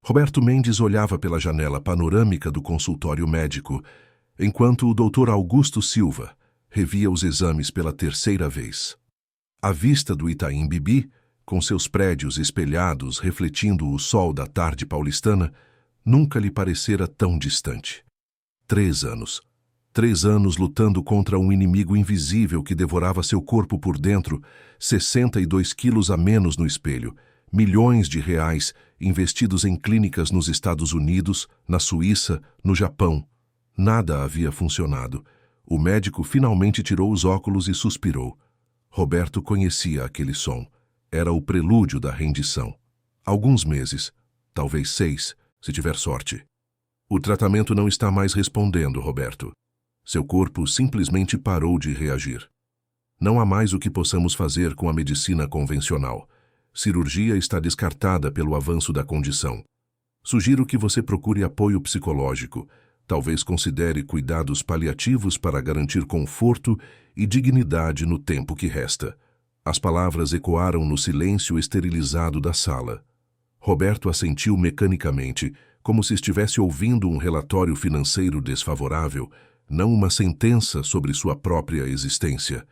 Roberto Mendes olhava pela janela panorâmica do consultório médico, enquanto o Dr. Augusto Silva revia os exames pela terceira vez. A vista do Itaim Bibi, com seus prédios espelhados refletindo o sol da tarde paulistana, nunca lhe parecera tão distante. 3 anos. 3 anos lutando contra um inimigo invisível que devorava seu corpo por dentro, 62 quilos a menos no espelho, milhões de reais investidos em clínicas nos Estados Unidos, na Suíça, no Japão. Nada havia funcionado. O médico finalmente tirou os óculos e suspirou. Roberto conhecia aquele som. Era o prelúdio da rendição. Alguns meses, talvez 6, se tiver sorte. O tratamento não está mais respondendo, Roberto. Seu corpo simplesmente parou de reagir. Não há mais o que possamos fazer com a medicina convencional. Cirurgia está descartada pelo avanço da condição. Sugiro que você procure apoio psicológico. Talvez considere cuidados paliativos para garantir conforto e dignidade no tempo que resta. As palavras ecoaram no silêncio esterilizado da sala. Roberto assentiu mecanicamente, como se estivesse ouvindo um relatório financeiro desfavorável, não uma sentença sobre sua própria existência.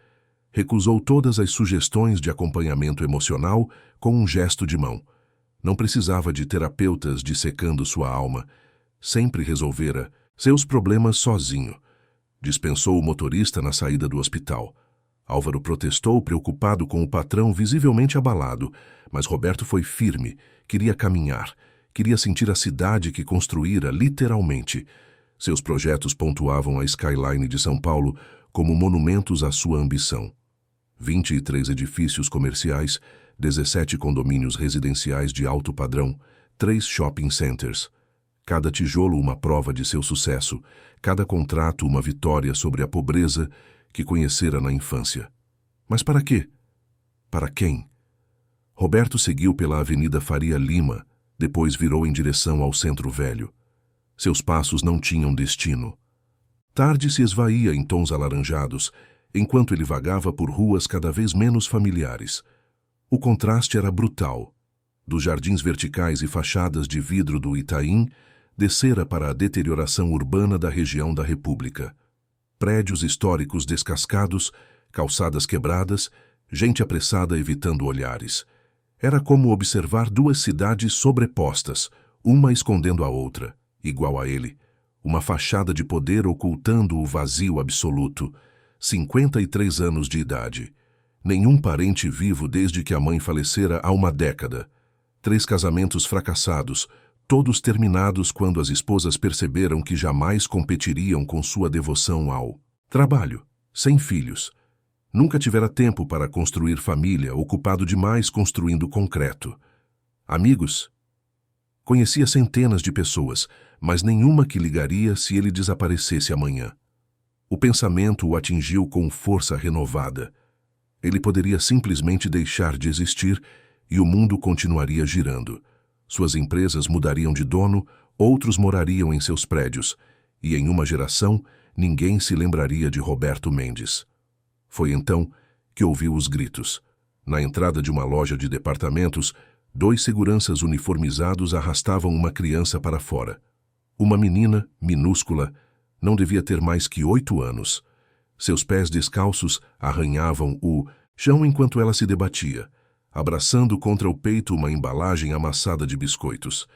Recusou todas as sugestões de acompanhamento emocional com um gesto de mão. Não precisava de terapeutas dissecando sua alma. Sempre resolvera seus problemas sozinho. Dispensou o motorista na saída do hospital. Álvaro protestou, preocupado com o patrão visivelmente abalado, mas Roberto foi firme, queria caminhar, queria sentir a cidade que construíra literalmente. Seus projetos pontuavam a skyline de São Paulo como monumentos à sua ambição. 23 edifícios comerciais, 17 condomínios residenciais de alto padrão, 3 shopping centers. Cada tijolo uma prova de seu sucesso, cada contrato uma vitória sobre a pobreza que conhecera na infância. Mas para quê? Para quem? Roberto seguiu pela Avenida Faria Lima, depois virou em direção ao Centro Velho. Seus passos não tinham destino. Tarde se esvaía em tons alaranjados, enquanto ele vagava por ruas cada vez menos familiares. O contraste era brutal. Dos jardins verticais e fachadas de vidro do Itaim, descera para a deterioração urbana da região da República. Prédios históricos descascados, calçadas quebradas, gente apressada evitando olhares. Era como observar 2 cidades sobrepostas, uma escondendo a outra, igual a ele. Uma fachada de poder ocultando o vazio absoluto. 53 anos de idade. Nenhum parente vivo desde que a mãe falecera há uma década. 3 casamentos fracassados, todos terminados quando as esposas perceberam que jamais competiriam com sua devoção ao trabalho, sem filhos. Nunca tivera tempo para construir família, ocupado demais construindo concreto. Amigos? Conhecia centenas de pessoas, mas nenhuma que ligaria se ele desaparecesse amanhã. O pensamento o atingiu com força renovada. Ele poderia simplesmente deixar de existir e o mundo continuaria girando. Suas empresas mudariam de dono, outros morariam em seus prédios, e em uma geração ninguém se lembraria de Roberto Mendes. Foi então que ouviu os gritos. Na entrada de uma loja de departamentos, 2 seguranças uniformizados arrastavam uma criança para fora. Uma menina, minúscula, não devia ter mais que 8 anos. Seus pés descalços arranhavam o chão enquanto ela se debatia, abraçando contra o peito uma embalagem amassada de biscoitos.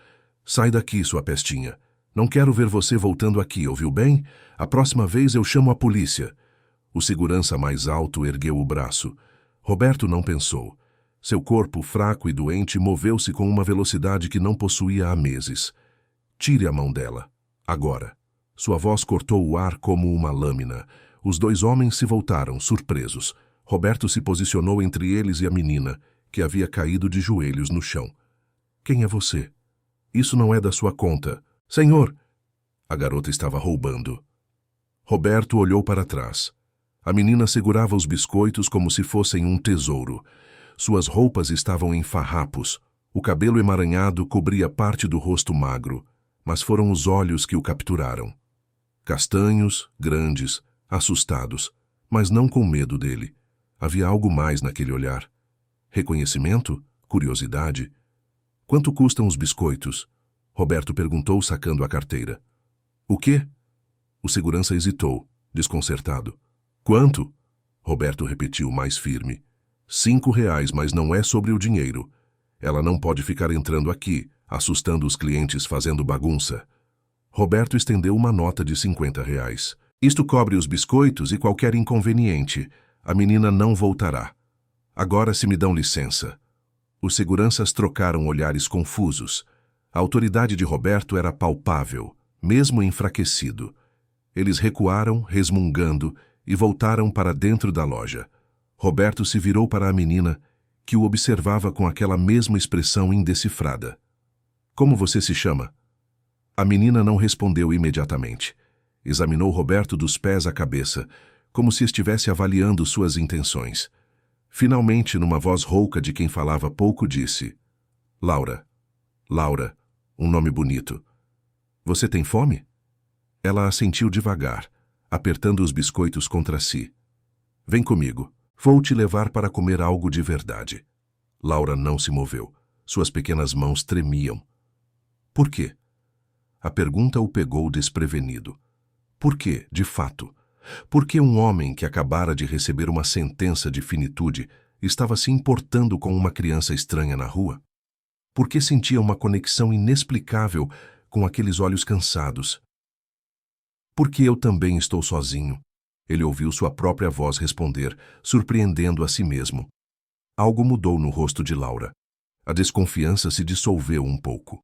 Sai daqui, sua pestinha. Não quero ver você voltando aqui, ouviu bem? A próxima vez eu chamo a polícia. O segurança mais alto ergueu o braço. Roberto não pensou. Seu corpo, fraco e doente, moveu-se com uma velocidade que não possuía há meses. Tire a mão dela. Agora. Sua voz cortou o ar como uma lâmina. Os 2 homens se voltaram, surpresos. Roberto se posicionou entre eles e a menina, que havia caído de joelhos no chão. Quem é você? Isso não é da sua conta. Senhor! A garota estava roubando. Roberto olhou para trás. A menina segurava os biscoitos como se fossem um tesouro. Suas roupas estavam em farrapos. O cabelo emaranhado cobria parte do rosto magro, mas foram os olhos que o capturaram. Castanhos, grandes, assustados, mas não com medo dele. Havia algo mais naquele olhar. Reconhecimento? Curiosidade? Quanto custam os biscoitos? Roberto perguntou, sacando a carteira. O quê? O segurança hesitou, desconcertado. Quanto? Roberto repetiu mais firme. R$ 5, mas não é sobre o dinheiro. Ela não pode ficar entrando aqui, assustando os clientes fazendo bagunça. Roberto estendeu uma nota de R$ 50. Isto cobre os biscoitos e qualquer inconveniente. A menina não voltará. Agora, se me dão licença. Os seguranças trocaram olhares confusos. A autoridade de Roberto era palpável, mesmo enfraquecido. Eles recuaram, resmungando, e voltaram para dentro da loja. Roberto se virou para a menina, que o observava com aquela mesma expressão indecifrada. Como você se chama? A menina não respondeu imediatamente. Examinou Roberto dos pés à cabeça, como se estivesse avaliando suas intenções. Finalmente, numa voz rouca de quem falava pouco, disse: Laura. Laura, um nome bonito. Você tem fome? Ela assentiu devagar, apertando os biscoitos contra si. Vem comigo. Vou te levar para comer algo de verdade. Laura não se moveu. Suas pequenas mãos tremiam. Por quê? A pergunta o pegou desprevenido. Por quê, de fato? Por que um homem que acabara de receber uma sentença de finitude estava se importando com uma criança estranha na rua? Por que sentia uma conexão inexplicável com aqueles olhos cansados? Porque eu também estou sozinho. Ele ouviu sua própria voz responder, surpreendendo a si mesmo. Algo mudou no rosto de Laura. A desconfiança se dissolveu um pouco.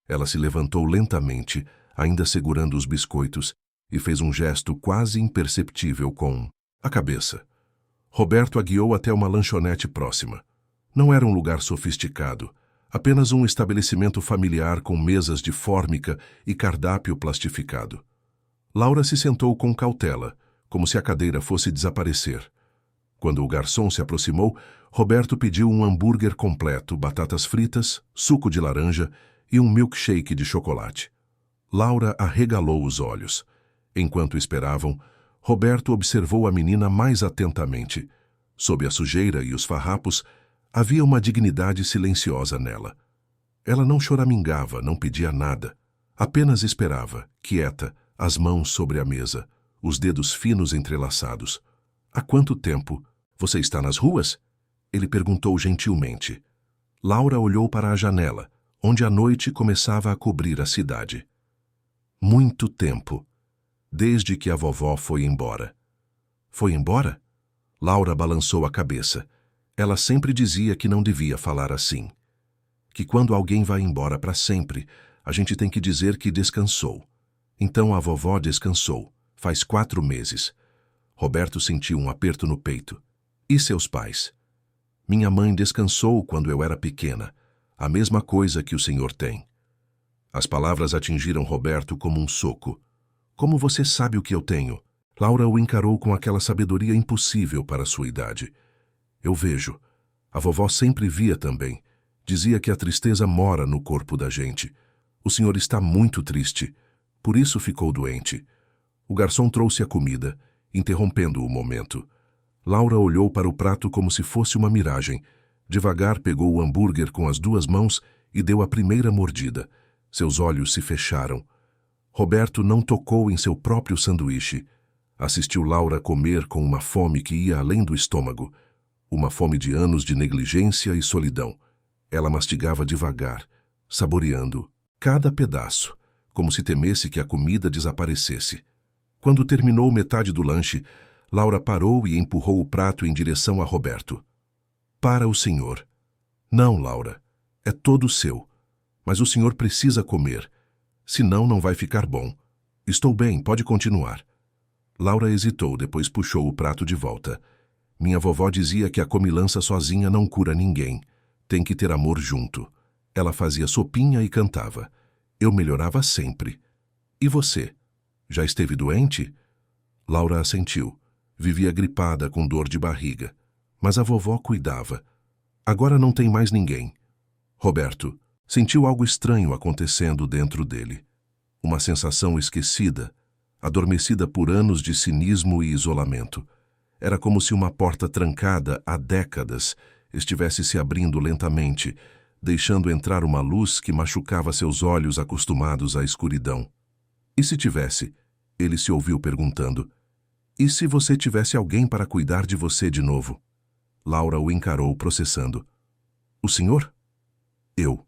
Ela se levantou lentamente, ainda segurando os biscoitos, e fez um gesto quase imperceptível com a cabeça. Roberto a guiou até uma lanchonete próxima. Não era um lugar sofisticado, apenas um estabelecimento familiar com mesas de fórmica e cardápio plastificado. Laura se sentou com cautela, como se a cadeira fosse desaparecer. Quando o garçom se aproximou, Roberto pediu um hambúrguer completo, batatas fritas, suco de laranja e um milkshake de chocolate. Laura arregalou os olhos. Enquanto esperavam, Roberto observou a menina mais atentamente. Sob a sujeira e os farrapos, havia uma dignidade silenciosa nela. Ela não choramingava, não pedia nada. Apenas esperava, quieta, as mãos sobre a mesa, os dedos finos entrelaçados. Há quanto tempo? Você está nas ruas? Ele perguntou gentilmente. Laura olhou para a janela, onde a noite começava a cobrir a cidade. Muito tempo. Desde que a vovó foi embora. Foi embora? Laura balançou a cabeça. Ela sempre dizia que não devia falar assim. Que quando alguém vai embora para sempre, a gente tem que dizer que descansou. Então a vovó descansou. Faz 4 meses. Roberto sentiu um aperto no peito. E seus pais? Minha mãe descansou quando eu era pequena. A mesma coisa que o senhor tem. As palavras atingiram Roberto como um soco. Como você sabe o que eu tenho? Laura o encarou com aquela sabedoria impossível para sua idade. Eu vejo. A vovó sempre via também. Dizia que a tristeza mora no corpo da gente. O senhor está muito triste. Por isso ficou doente. O garçom trouxe a comida, interrompendo o momento. Laura olhou para o prato como se fosse uma miragem. Devagar pegou o hambúrguer com as 2 mãos e deu a primeira mordida. Seus olhos se fecharam. Roberto não tocou em seu próprio sanduíche. Assistiu Laura comer com uma fome que ia além do estômago. Uma fome de anos de negligência e solidão. Ela mastigava devagar, saboreando cada pedaço, como se temesse que a comida desaparecesse. Quando terminou metade do lanche, Laura parou e empurrou o prato em direção a Roberto. Para o senhor. Não, Laura. É todo seu. Mas o senhor precisa comer. Senão não vai ficar bom. Estou bem, pode continuar. Laura hesitou, depois puxou o prato de volta. Minha vovó dizia que a comilança sozinha não cura ninguém. Tem que ter amor junto. Ela fazia sopinha e cantava. Eu melhorava sempre. E você? Já esteve doente? Laura assentiu. Vivia gripada com dor de barriga. Mas a vovó cuidava. Agora não tem mais ninguém. Roberto sentiu algo estranho acontecendo dentro dele. Uma sensação esquecida, adormecida por anos de cinismo e isolamento. Era como se uma porta trancada há décadas estivesse se abrindo lentamente, deixando entrar uma luz que machucava seus olhos acostumados à escuridão. E se tivesse? Ele se ouviu perguntando. E se você tivesse alguém para cuidar de você de novo? Laura o encarou, processando. O senhor? Eu.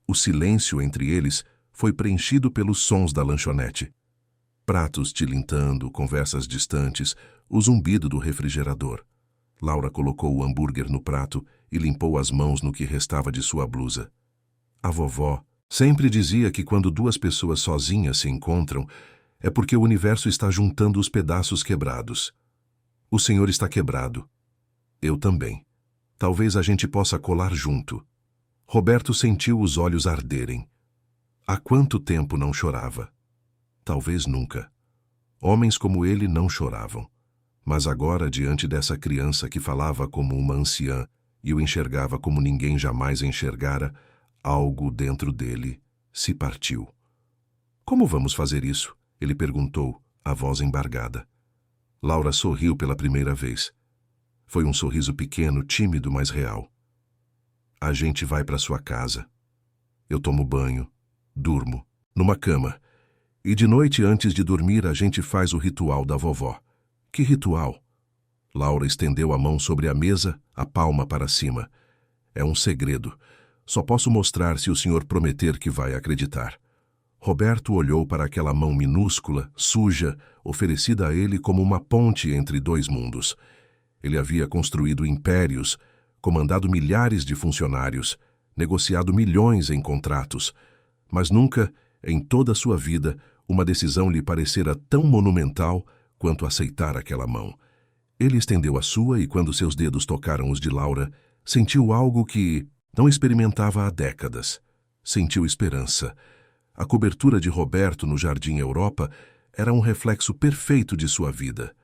O silêncio entre eles foi preenchido pelos sons da lanchonete. Pratos tilintando, conversas distantes, o zumbido do refrigerador. Laura colocou o hambúrguer no prato e limpou as mãos no que restava de sua blusa. A vovó sempre dizia que quando duas pessoas sozinhas se encontram, é porque o universo está juntando os pedaços quebrados. O senhor está quebrado. Eu também. Talvez a gente possa colar junto. Roberto sentiu os olhos arderem. Há quanto tempo não chorava? Talvez nunca. Homens como ele não choravam. Mas agora, diante dessa criança que falava como uma anciã e o enxergava como ninguém jamais enxergara, algo dentro dele se partiu. Como vamos fazer isso? Ele perguntou, a voz embargada. Laura sorriu pela primeira vez. Foi um sorriso pequeno, tímido, mas real. A gente vai para sua casa. Eu tomo banho, durmo, numa cama. E de noite, antes de dormir, a gente faz o ritual da vovó. Que ritual? Laura estendeu a mão sobre a mesa, a palma para cima. É um segredo. Só posso mostrar se o senhor prometer que vai acreditar. Roberto olhou para aquela mão minúscula, suja, oferecida a ele como uma ponte entre dois mundos. Ele havia construído impérios, comandado milhares de funcionários, negociado milhões em contratos, mas nunca, em toda a sua vida, uma decisão lhe parecera tão monumental quanto aceitar aquela mão. Ele estendeu a sua e, quando seus dedos tocaram os de Laura, sentiu algo que não experimentava há décadas. Sentiu esperança. A cobertura de Roberto no Jardim Europa era um reflexo perfeito de sua vida.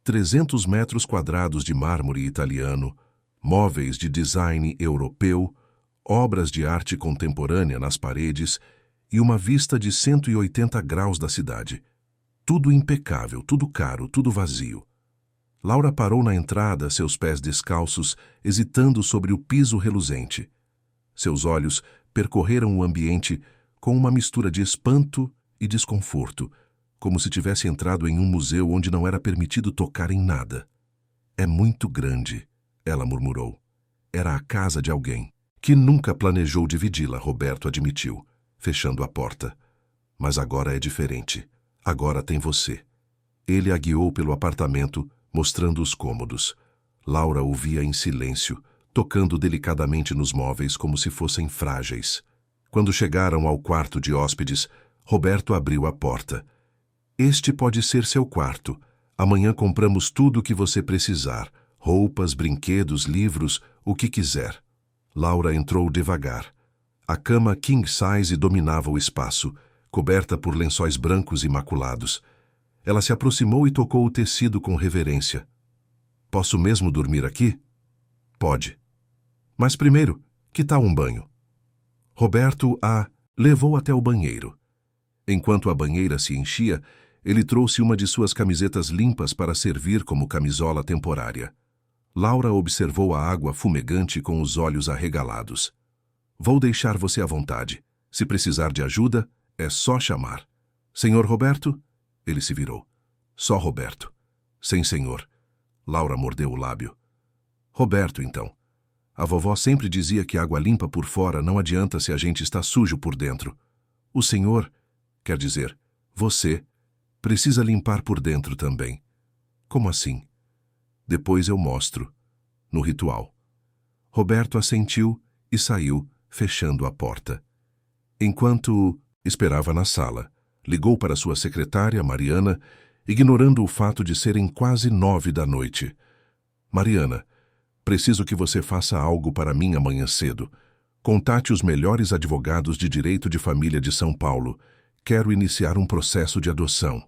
300 metros quadrados de mármore italiano, móveis de design europeu, obras de arte contemporânea nas paredes e uma vista de 180 graus da cidade. Tudo impecável, tudo caro, tudo vazio. Laura parou na entrada, seus pés descalços, hesitando sobre o piso reluzente. Seus olhos percorreram o ambiente com uma mistura de espanto e desconforto, como se tivesse entrado em um museu onde não era permitido tocar em nada. É muito grande, ela murmurou. Era a casa de alguém, que nunca planejou dividi-la, Roberto admitiu, fechando a porta. Mas agora é diferente. Agora tem você. Ele a guiou pelo apartamento, mostrando os cômodos. Laura o via em silêncio, tocando delicadamente nos móveis como se fossem frágeis. Quando chegaram ao quarto de hóspedes, Roberto abriu a porta. Este pode ser seu quarto. Amanhã compramos tudo o que você precisar. Roupas, brinquedos, livros, o que quiser. Laura entrou devagar. A cama king size dominava o espaço, coberta por lençóis brancos imaculados. Ela se aproximou e tocou o tecido com reverência. Posso mesmo dormir aqui? Pode. Mas primeiro, que tal um banho? Roberto a levou até o banheiro. Enquanto a banheira se enchia, ele trouxe uma de suas camisetas limpas para servir como camisola temporária. Laura observou a água fumegante com os olhos arregalados. Vou deixar você à vontade. Se precisar de ajuda, é só chamar. Senhor Roberto? Ele se virou. Só Roberto. Sem senhor. Laura mordeu o lábio. Roberto, então. A vovó sempre dizia que água limpa por fora não adianta se a gente está sujo por dentro. O senhor, quer dizer, você, precisa limpar por dentro também. Como assim? Depois eu mostro. No ritual. Roberto assentiu e saiu, fechando a porta. Enquanto esperava na sala, ligou para sua secretária, Mariana, ignorando o fato de serem quase 9 da noite. Mariana, preciso que você faça algo para mim amanhã cedo. Contate os melhores advogados de direito de família de São Paulo. Quero iniciar um processo de adoção.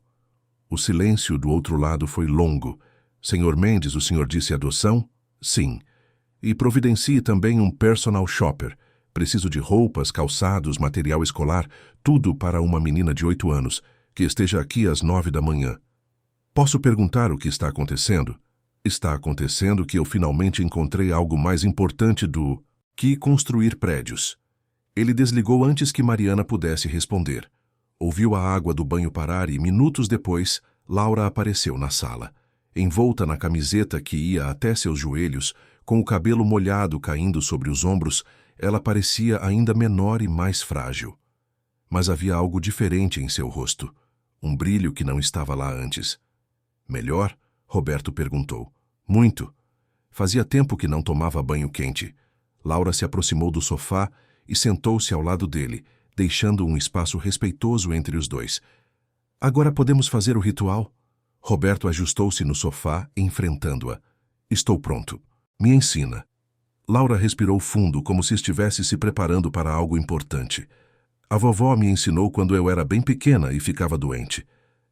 O silêncio do outro lado foi longo. Senhor Mendes, o senhor disse adoção? Sim. E providencie também um personal shopper. Preciso de roupas, calçados, material escolar, tudo para uma menina de 8 anos, que esteja aqui às 9 da manhã. Posso perguntar o que está acontecendo? Está acontecendo que eu finalmente encontrei algo mais importante do Que construir prédios. Ele desligou antes que Mariana pudesse responder. Ouviu a água do banho parar e, minutos depois, Laura apareceu na sala. Envolta na camiseta que ia até seus joelhos, com o cabelo molhado caindo sobre os ombros, ela parecia ainda menor e mais frágil. Mas havia algo diferente em seu rosto, um brilho que não estava lá antes. Melhor? Roberto perguntou. Muito. Fazia tempo que não tomava banho quente. Laura se aproximou do sofá e sentou-se ao lado dele, deixando um espaço respeitoso entre os dois. Agora podemos fazer o ritual? Roberto ajustou-se no sofá, enfrentando-a. Estou pronto. Me ensina. Laura respirou fundo, como se estivesse se preparando para algo importante. A vovó me ensinou quando eu era bem pequena e ficava doente.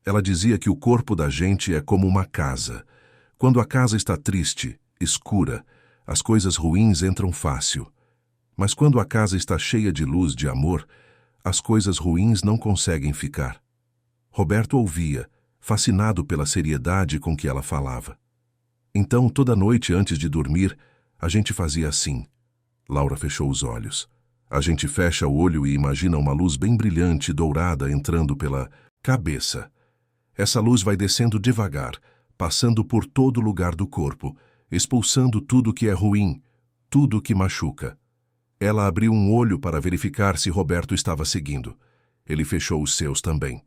Ela dizia que o corpo da gente é como uma casa. Quando a casa está triste, escura, as coisas ruins entram fácil. Mas quando a casa está cheia de luz, de amor, as coisas ruins não conseguem ficar. Roberto ouvia, fascinado pela seriedade com que ela falava. Então, toda noite antes de dormir, a gente fazia assim. Laura fechou os olhos. A gente fecha o olho e imagina uma luz bem brilhante, dourada, entrando pela cabeça. Essa luz vai descendo devagar, passando por todo lugar do corpo, expulsando tudo que é ruim, tudo que machuca. Ela abriu um olho para verificar se Roberto estava seguindo. Ele fechou os seus também.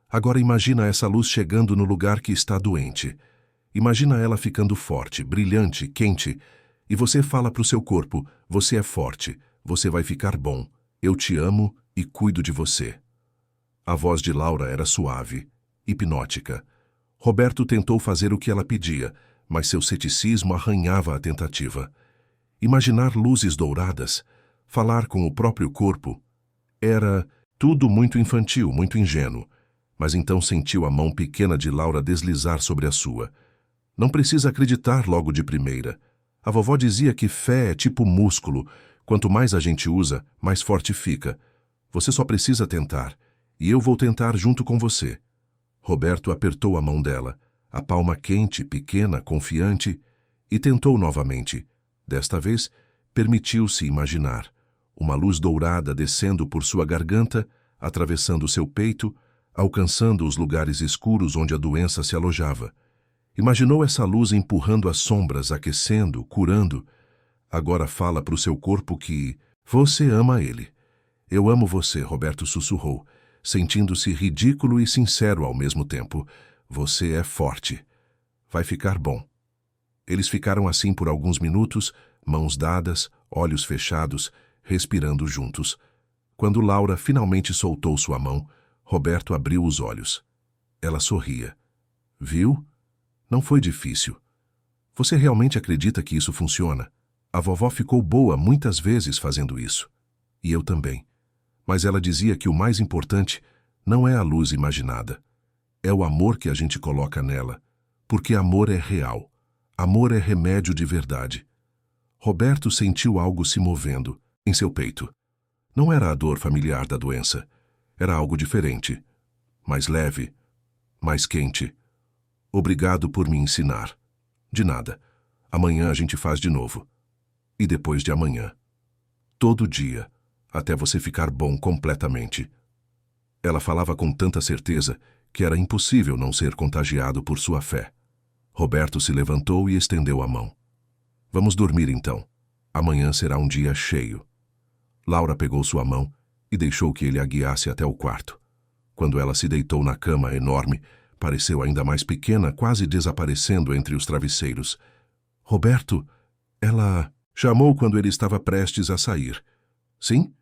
Agora imagina essa luz chegando no lugar que está doente. Imagina ela ficando forte, brilhante, quente, e você fala para o seu corpo, você é forte, você vai ficar bom, eu te amo e cuido de você. A voz de Laura era suave, hipnótica. Roberto tentou fazer o que ela pedia, mas seu ceticismo arranhava a tentativa. Imaginar luzes douradas, falar com o próprio corpo, era tudo muito infantil, muito ingênuo, mas então sentiu a mão pequena de Laura deslizar sobre a sua. Não precisa acreditar logo de primeira. A vovó dizia que fé é tipo músculo, quanto mais a gente usa, mais forte fica. Você só precisa tentar, e eu vou tentar junto com você. Roberto apertou a mão dela, a palma quente, pequena, confiante, e tentou novamente. Desta vez, permitiu-se imaginar. Uma luz dourada descendo por sua garganta, atravessando seu peito, alcançando os lugares escuros onde a doença se alojava. Imaginou essa luz empurrando as sombras, aquecendo, curando. Agora fala para o seu corpo que você ama ele. Eu amo você, Roberto sussurrou, sentindo-se ridículo e sincero ao mesmo tempo. Você é forte. Vai ficar bom. Eles ficaram assim por alguns minutos, mãos dadas, olhos fechados, respirando juntos. Quando Laura finalmente soltou sua mão, Roberto abriu os olhos. Ela sorria. Viu? Não foi difícil. Você realmente acredita que isso funciona? A vovó ficou boa muitas vezes fazendo isso. E eu também. Mas ela dizia que o mais importante não é a luz imaginada. É o amor que a gente coloca nela. Porque amor é real. Amor é remédio de verdade. Roberto sentiu algo se movendo em seu peito. Não era a dor familiar da doença. Era algo diferente. Mais leve. Mais quente. Obrigado por me ensinar. De nada. Amanhã a gente faz de novo. E depois de amanhã. Todo dia. Até você ficar bom completamente. Ela falava com tanta certeza que era impossível não ser contagiado por sua fé. Roberto se levantou e estendeu a mão. Vamos dormir então. Amanhã será um dia cheio. Laura pegou sua mão e deixou que ele a guiasse até o quarto. Quando ela se deitou na cama enorme, pareceu ainda mais pequena, quase desaparecendo entre os travesseiros. Roberto, ela chamou quando ele estava prestes a sair. Sim?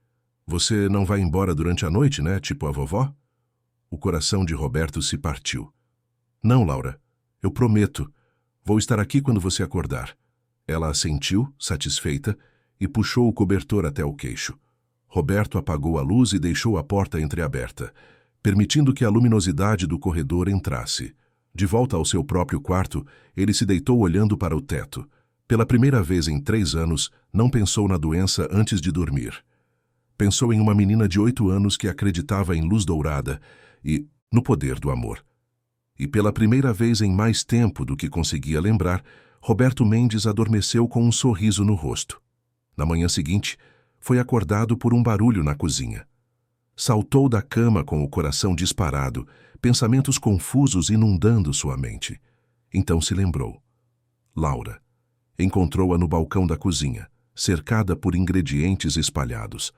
Você não vai embora durante a noite, né? Tipo a vovó? O coração de Roberto se partiu. Não, Laura. Eu prometo. Vou estar aqui quando você acordar. Ela assentiu, satisfeita, e puxou o cobertor até o queixo. Roberto apagou a luz e deixou a porta entreaberta, permitindo que a luminosidade do corredor entrasse. De volta ao seu próprio quarto, ele se deitou olhando para o teto. Pela primeira vez em 3 anos, não pensou na doença antes de dormir. Pensou em uma menina de 8 anos que acreditava em luz dourada e no poder do amor. E pela primeira vez em mais tempo do que conseguia lembrar, Roberto Mendes adormeceu com um sorriso no rosto. Na manhã seguinte, foi acordado por um barulho na cozinha. Saltou da cama com o coração disparado, pensamentos confusos inundando sua mente. Então se lembrou. Laura. Encontrou-a no balcão da cozinha, cercada por ingredientes espalhados.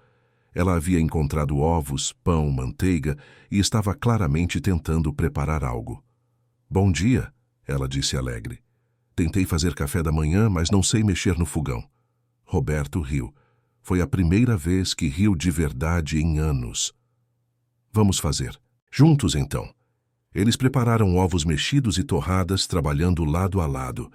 Ela havia encontrado ovos, pão, manteiga e estava claramente tentando preparar algo. "Bom dia", ela disse alegre. "Tentei fazer café da manhã, mas não sei mexer no fogão." Roberto riu. Foi a primeira vez que riu de verdade em anos. "Vamos fazer. Juntos, então." Eles prepararam ovos mexidos e torradas, trabalhando lado a lado.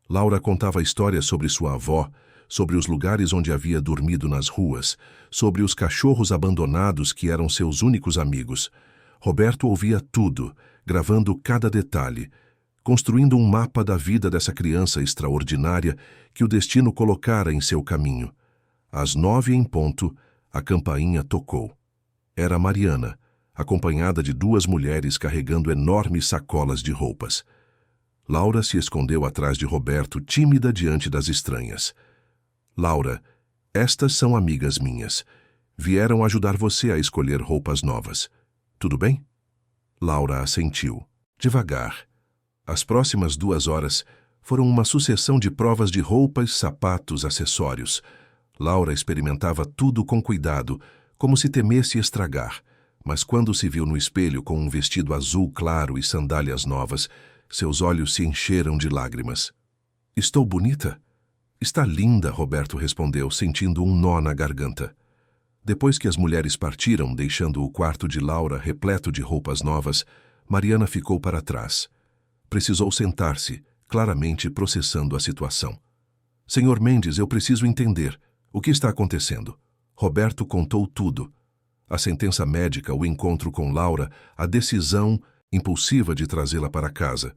Laura contava histórias sobre sua avó, sobre os lugares onde havia dormido nas ruas, sobre os cachorros abandonados que eram seus únicos amigos. Roberto ouvia tudo, gravando cada detalhe, construindo um mapa da vida dessa criança extraordinária que o destino colocara em seu caminho. Às 9 em ponto, a campainha tocou. Era Mariana, acompanhada de 2 mulheres carregando enormes sacolas de roupas. Laura se escondeu atrás de Roberto, tímida diante das estranhas. "Laura, estas são amigas minhas. Vieram ajudar você a escolher roupas novas. Tudo bem?" Laura assentiu, devagar. As próximas 2 horas foram uma sucessão de provas de roupas, sapatos, acessórios. Laura experimentava tudo com cuidado, como se temesse estragar. Mas quando se viu no espelho com um vestido azul claro e sandálias novas, seus olhos se encheram de lágrimas. "Estou bonita?" "Está linda", Roberto respondeu, sentindo um nó na garganta. Depois que as mulheres partiram, deixando o quarto de Laura repleto de roupas novas, Mariana ficou para trás. Precisou sentar-se, claramente processando a situação. "Senhor Mendes, eu preciso entender. O que está acontecendo?" Roberto contou tudo. A sentença médica, o encontro com Laura, a decisão impulsiva de trazê-la para casa.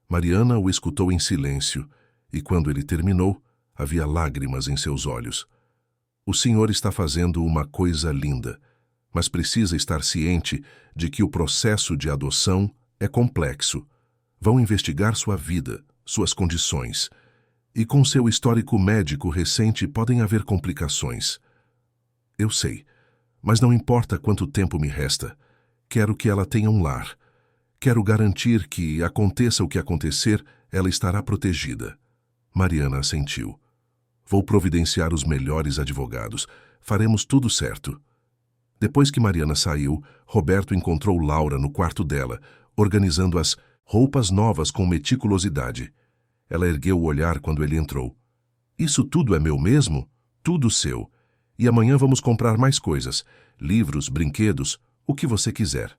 Mariana o escutou em silêncio, e quando ele terminou, havia lágrimas em seus olhos. "O senhor está fazendo uma coisa linda, mas precisa estar ciente de que o processo de adoção é complexo. Vão investigar sua vida, suas condições, e com seu histórico médico recente podem haver complicações." "Eu sei. Mas não importa quanto tempo me resta. Quero que ela tenha um lar. Quero garantir que, aconteça o que acontecer, ela estará protegida." Mariana assentiu. "Vou providenciar os melhores advogados. Faremos tudo certo." Depois que Mariana saiu, Roberto encontrou Laura no quarto dela, organizando as roupas novas com meticulosidade. Ela ergueu o olhar quando ele entrou. "Isso tudo é meu mesmo? Tudo seu. E amanhã vamos comprar mais coisas. Livros, brinquedos, o que você quiser."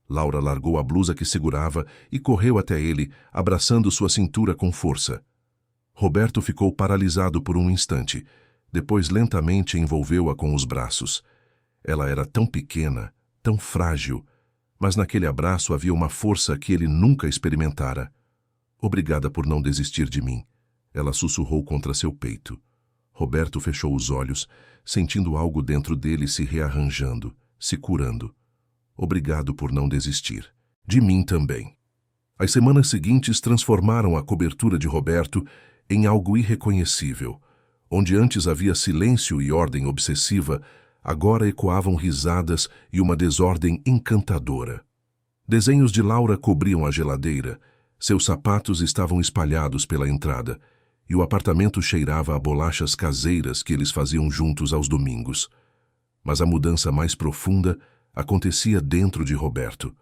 Laura largou a blusa que segurava e correu até ele, abraçando sua cintura com força. Roberto ficou paralisado por um instante. Depois lentamente envolveu-a com os braços. Ela era tão pequena, tão frágil, mas naquele abraço havia uma força que ele nunca experimentara. "Obrigada por não desistir de mim", ela sussurrou contra seu peito. Roberto fechou os olhos, sentindo algo dentro dele se rearranjando, se curando. "Obrigado por não desistir. De mim também." As semanas seguintes transformaram a cobertura de Roberto em algo irreconhecível. Onde antes havia silêncio e ordem obsessiva, agora ecoavam risadas e uma desordem encantadora. Desenhos de Laura cobriam a geladeira, seus sapatos estavam espalhados pela entrada, e o apartamento cheirava a bolachas caseiras que eles faziam juntos aos domingos. Mas a mudança mais profunda acontecia dentro de Roberto.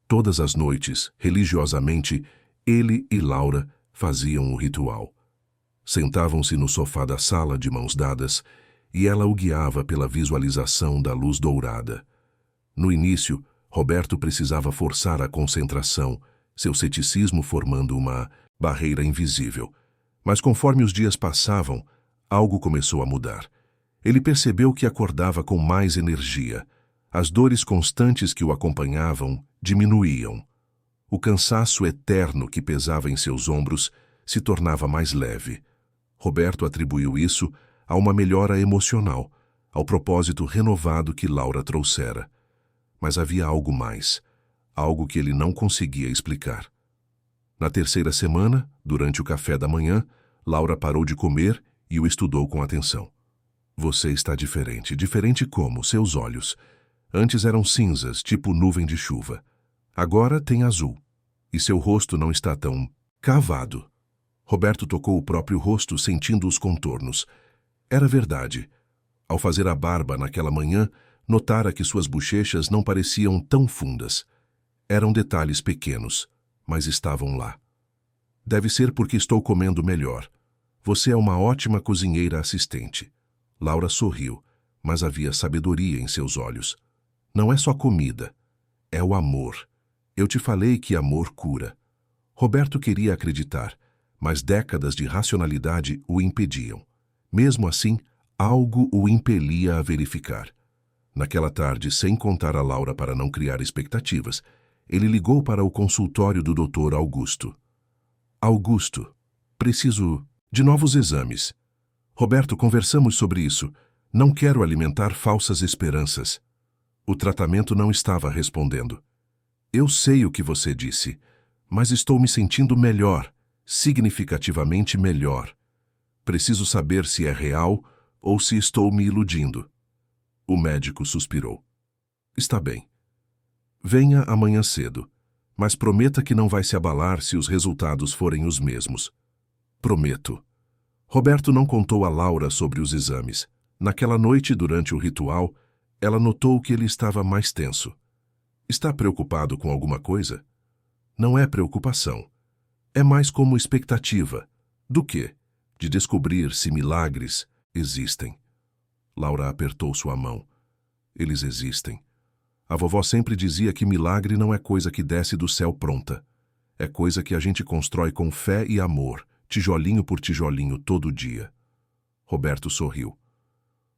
Todas as noites, religiosamente, ele e Laura faziam o ritual. Sentavam-se no sofá da sala de mãos dadas, e ela o guiava pela visualização da luz dourada. No início, Roberto precisava forçar a concentração, seu ceticismo formando uma barreira invisível. Mas conforme os dias passavam, algo começou a mudar. Ele percebeu que acordava com mais energia. As dores constantes que o acompanhavam diminuíam. O cansaço eterno que pesava em seus ombros se tornava mais leve. Roberto atribuiu isso a uma melhora emocional, ao propósito renovado que Laura trouxera. Mas havia algo mais, algo que ele não conseguia explicar. Na terceira semana, durante o café da manhã, Laura parou de comer e o estudou com atenção. Você está diferente. Diferente como? Seus olhos. Antes eram cinzas, tipo nuvem de chuva. Agora tem azul. E seu rosto não está tão cavado. Roberto tocou o próprio rosto, sentindo os contornos. Era verdade. Ao fazer a barba naquela manhã, notara que suas bochechas não pareciam tão fundas. Eram detalhes pequenos, mas estavam lá. Deve ser porque estou comendo melhor. Você é uma ótima cozinheira assistente. Laura sorriu, mas havia sabedoria em seus olhos. Não é só comida, é o amor. Eu te falei que amor cura. Roberto queria acreditar, mas décadas de racionalidade o impediam. Mesmo assim, algo o impelia a verificar. Naquela tarde, sem contar a Laura para não criar expectativas, ele ligou para o consultório do Dr. Augusto. Augusto, preciso de novos exames. Roberto, conversamos sobre isso. Não quero alimentar falsas esperanças. O tratamento não estava respondendo. Eu sei o que você disse, mas estou me sentindo melhor, significativamente melhor. Preciso saber se é real ou se estou me iludindo. O médico suspirou. Está bem. Venha amanhã cedo, mas prometa que não vai se abalar se os resultados forem os mesmos. Prometo. Roberto não contou a Laura sobre os exames. Naquela noite, durante o ritual, ela notou que ele estava mais tenso. Está preocupado com alguma coisa? Não é preocupação. É mais como expectativa. Do quê? De descobrir se milagres existem. Laura apertou sua mão. Eles existem. A vovó sempre dizia que milagre não é coisa que desce do céu pronta. É coisa que a gente constrói com fé e amor, tijolinho por tijolinho todo dia. Roberto sorriu.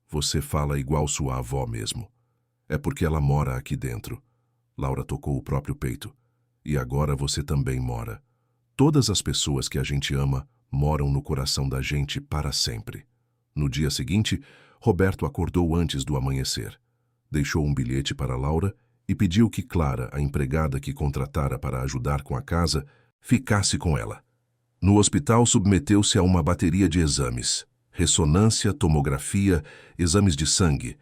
Você fala igual sua avó mesmo. É porque ela mora aqui dentro. Laura tocou o próprio peito. E agora você também mora. Todas as pessoas que a gente ama moram no coração da gente para sempre. No dia seguinte, Roberto acordou antes do amanhecer. Deixou um bilhete para Laura e pediu que Clara, a empregada que contratara para ajudar com a casa, ficasse com ela. No hospital, submeteu-se a uma bateria de exames. Ressonância, tomografia, exames de sangue.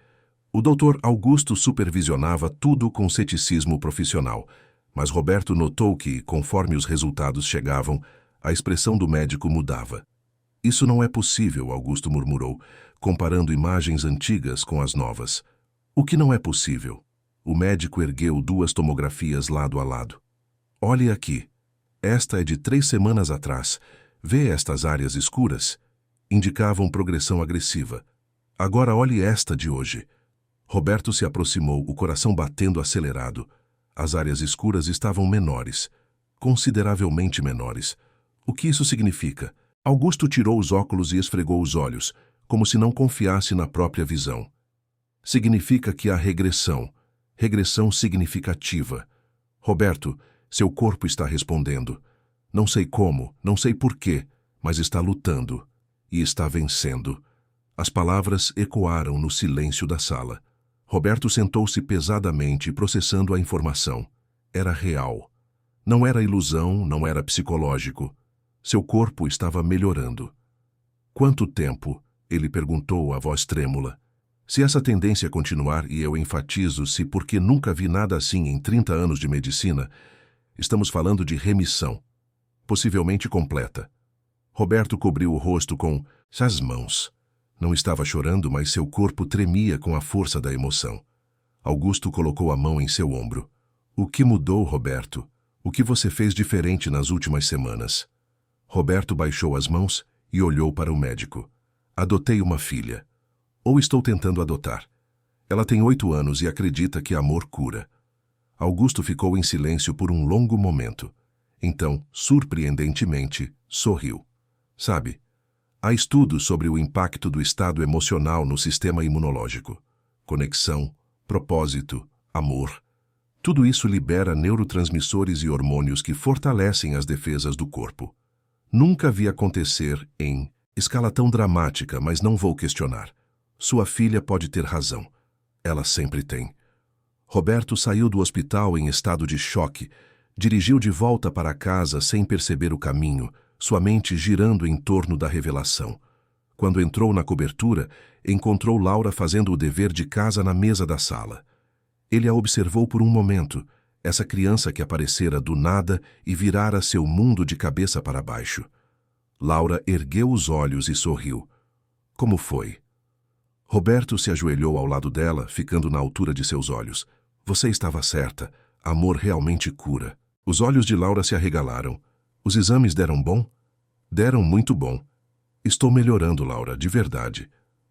O Dr. Augusto supervisionava tudo com ceticismo profissional, mas Roberto notou que, conforme os resultados chegavam, a expressão do médico mudava. Isso não é possível, Augusto murmurou, comparando imagens antigas com as novas. O que não é possível? O médico ergueu 2 tomografias lado a lado. Olhe aqui. Esta é de 3 semanas atrás. Vê estas áreas escuras? Indicavam progressão agressiva. Agora olhe esta de hoje. Roberto se aproximou, o coração batendo acelerado. As áreas escuras estavam menores, consideravelmente menores. O que isso significa? Augusto tirou os óculos e esfregou os olhos, como se não confiasse na própria visão. Significa que há regressão significativa. Roberto, seu corpo está respondendo. Não sei como, não sei porquê, mas está lutando e está vencendo. As palavras ecoaram no silêncio da sala. Roberto sentou-se pesadamente, processando a informação. Era real. Não era ilusão, não era psicológico. Seu corpo estava melhorando. Quanto tempo? Ele perguntou, a voz trêmula. Se essa tendência continuar, e eu enfatizo-se porque nunca vi nada assim em 30 anos de medicina, estamos falando de remissão, possivelmente completa. Roberto cobriu o rosto com as mãos. Não estava chorando, mas seu corpo tremia com a força da emoção. Augusto colocou a mão em seu ombro. O que mudou, Roberto? O que você fez diferente nas últimas semanas? Roberto baixou as mãos e olhou para o médico. Adotei uma filha. Ou estou tentando adotar. Ela tem 8 anos e acredita que amor cura. Augusto ficou em silêncio por um longo momento. Então, surpreendentemente, sorriu. Sabe, há estudos sobre o impacto do estado emocional no sistema imunológico. Conexão, propósito, amor. Tudo isso libera neurotransmissores e hormônios que fortalecem as defesas do corpo. Nunca vi acontecer em escala tão dramática, mas não vou questionar. Sua filha pode ter razão. Ela sempre tem. Roberto saiu do hospital em estado de choque, dirigiu de volta para casa sem perceber o caminho, sua mente girando em torno da revelação. Quando entrou na cobertura, encontrou Laura fazendo o dever de casa na mesa da sala. Ele a observou por um momento, essa criança que aparecera do nada e virara seu mundo de cabeça para baixo. Laura ergueu os olhos e sorriu. Como foi? Roberto se ajoelhou ao lado dela, ficando na altura de seus olhos. Você estava certa. Amor realmente cura. Os olhos de Laura se arregalaram. Os exames deram bom? Deram muito bom. Estou melhorando, Laura, de verdade.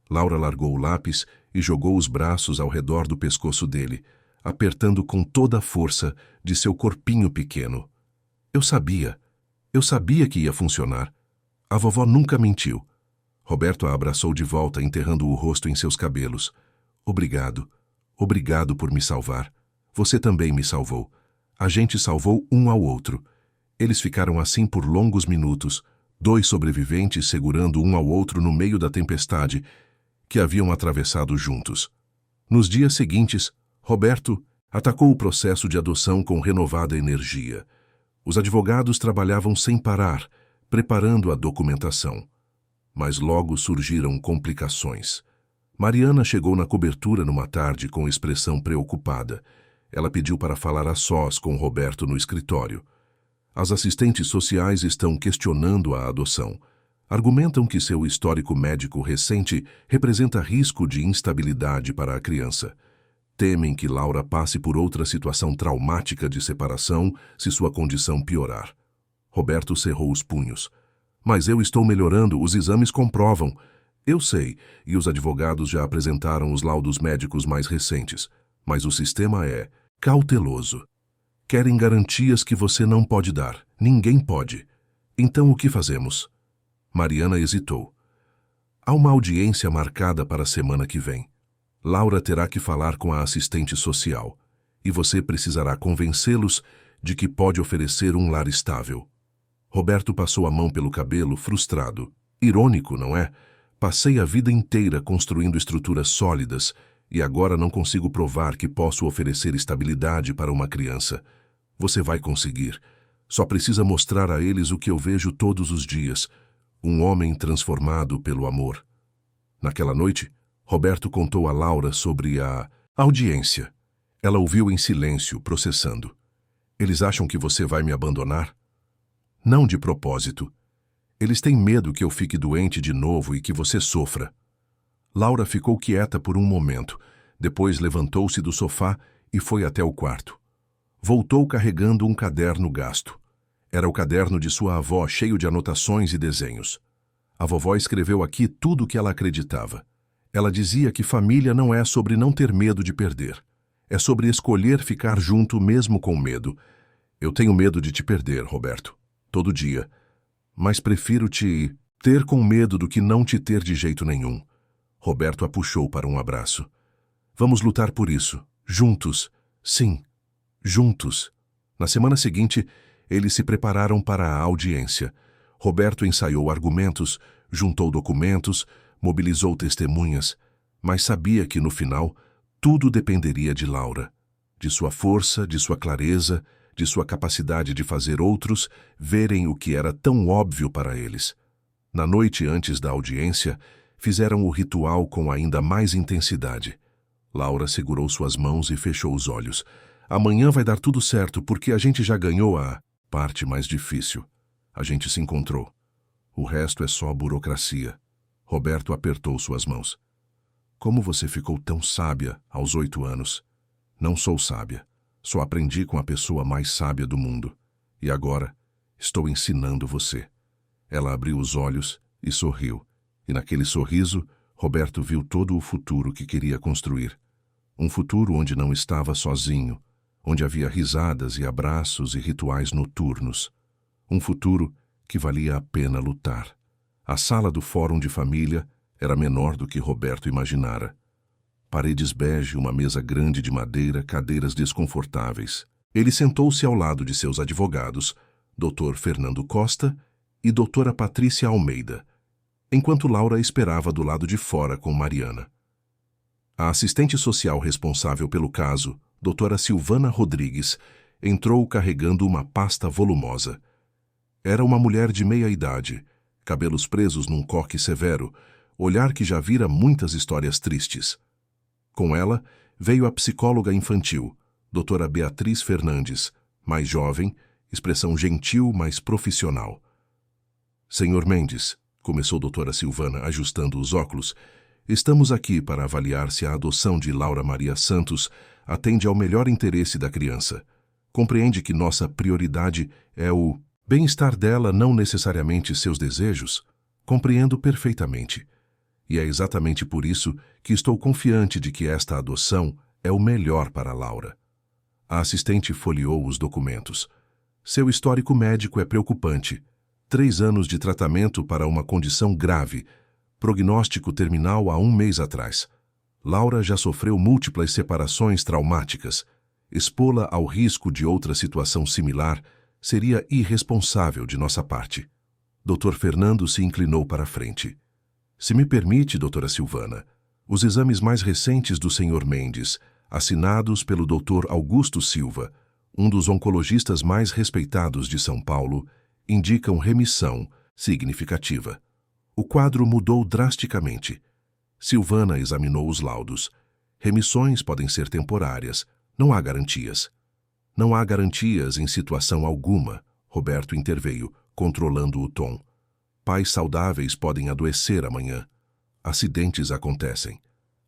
Laura largou o lápis e jogou os braços ao redor do pescoço dele, apertando com toda a força de seu corpinho pequeno. Eu sabia que ia funcionar. A vovó nunca mentiu. Roberto a abraçou de volta, enterrando o rosto em seus cabelos. Obrigado. Obrigado por me salvar. Você também me salvou. A gente salvou um ao outro. Eles ficaram assim por longos minutos, 2 sobreviventes segurando um ao outro no meio da tempestade que haviam atravessado juntos. Nos dias seguintes, Roberto atacou o processo de adoção com renovada energia. Os advogados trabalhavam sem parar, preparando a documentação. Mas logo surgiram complicações. Mariana chegou na cobertura numa tarde com expressão preocupada. Ela pediu para falar a sós com Roberto no escritório. As assistentes sociais estão questionando a adoção. Argumentam que seu histórico médico recente representa risco de instabilidade para a criança. Temem que Laura passe por outra situação traumática de separação se sua condição piorar. Roberto cerrou os punhos. Mas eu estou melhorando, os exames comprovam. Eu sei, e os advogados já apresentaram os laudos médicos mais recentes. Mas o sistema é cauteloso. Querem garantias que você não pode dar. Ninguém pode. Então o que fazemos? Mariana hesitou. Há uma audiência marcada para a semana que vem. Laura terá que falar com a assistente social. E você precisará convencê-los de que pode oferecer um lar estável. Roberto passou a mão pelo cabelo, frustrado. Irônico, não é? Passei a vida inteira construindo estruturas sólidas e agora não consigo provar que posso oferecer estabilidade para uma criança. Você vai conseguir. Só precisa mostrar a eles o que eu vejo todos os dias. Um homem transformado pelo amor. Naquela noite, Roberto contou a Laura sobre a audiência. Ela ouviu em silêncio, processando. Eles acham que você vai me abandonar? Não de propósito. Eles têm medo que eu fique doente de novo e que você sofra. Laura ficou quieta por um momento. Depois levantou-se do sofá e foi até o quarto. Voltou carregando um caderno gasto. Era o caderno de sua avó, cheio de anotações e desenhos. A vovó escreveu aqui tudo o que ela acreditava. Ela dizia que família não é sobre não ter medo de perder. É sobre escolher ficar junto mesmo com medo. Eu tenho medo de te perder, Roberto. Todo dia. Mas prefiro te ter com medo do que não te ter de jeito nenhum. Roberto a puxou para um abraço. Vamos lutar por isso. Juntos. Sim. Juntos. Na semana seguinte, eles se prepararam para a audiência. Roberto ensaiou argumentos, juntou documentos, mobilizou testemunhas, mas sabia que, no final, tudo dependeria de Laura. De sua força, de sua clareza, de sua capacidade de fazer outros verem o que era tão óbvio para eles. Na noite antes da audiência, fizeram o ritual com ainda mais intensidade. Laura segurou suas mãos e fechou os olhos. Amanhã vai dar tudo certo, porque a gente já ganhou a parte mais difícil. A gente se encontrou. O resto é só burocracia. Roberto apertou suas mãos. Como você ficou tão sábia aos 8 anos? Não sou sábia. Só aprendi com a pessoa mais sábia do mundo. E agora, estou ensinando você. Ela abriu os olhos e sorriu. E naquele sorriso, Roberto viu todo o futuro que queria construir. Um futuro onde não estava sozinho, onde havia risadas e abraços e rituais noturnos. Um futuro que valia a pena lutar. A sala do fórum de família era menor do que Roberto imaginara. Paredes bege, uma mesa grande de madeira, cadeiras desconfortáveis. Ele sentou-se ao lado de seus advogados, Dr. Fernando Costa e Doutora Patrícia Almeida, enquanto Laura esperava do lado de fora com Mariana. A assistente social responsável pelo caso, Doutora Silvana Rodrigues, entrou carregando uma pasta volumosa. Era uma mulher de meia idade, cabelos presos num coque severo, olhar que já vira muitas histórias tristes. Com ela, veio a psicóloga infantil, doutora Beatriz Fernandes, mais jovem, expressão gentil, mas profissional. Senhor Mendes, começou doutora Silvana, ajustando os óculos, estamos aqui para avaliar se a adoção de Laura Maria Santos atende ao melhor interesse da criança. Compreende que nossa prioridade é o bem-estar dela, não necessariamente seus desejos? Compreendo perfeitamente. E é exatamente por isso que estou confiante de que esta adoção é o melhor para Laura. A assistente folheou os documentos. Seu histórico médico é preocupante. 3 anos de tratamento para uma condição grave. Prognóstico terminal há 1 mês atrás. Laura já sofreu múltiplas separações traumáticas. Expô-la ao risco de outra situação similar seria irresponsável de nossa parte. Dr. Fernando se inclinou para a frente. Se me permite, doutora Silvana, os exames mais recentes do Sr. Mendes, assinados pelo Dr. Augusto Silva, um dos oncologistas mais respeitados de São Paulo, indicam remissão significativa. O quadro mudou drasticamente. Silvana examinou os laudos. Remissões podem ser temporárias, não há garantias. Não há garantias em situação alguma, Roberto interveio, controlando o tom. Pais saudáveis podem adoecer amanhã. Acidentes acontecem.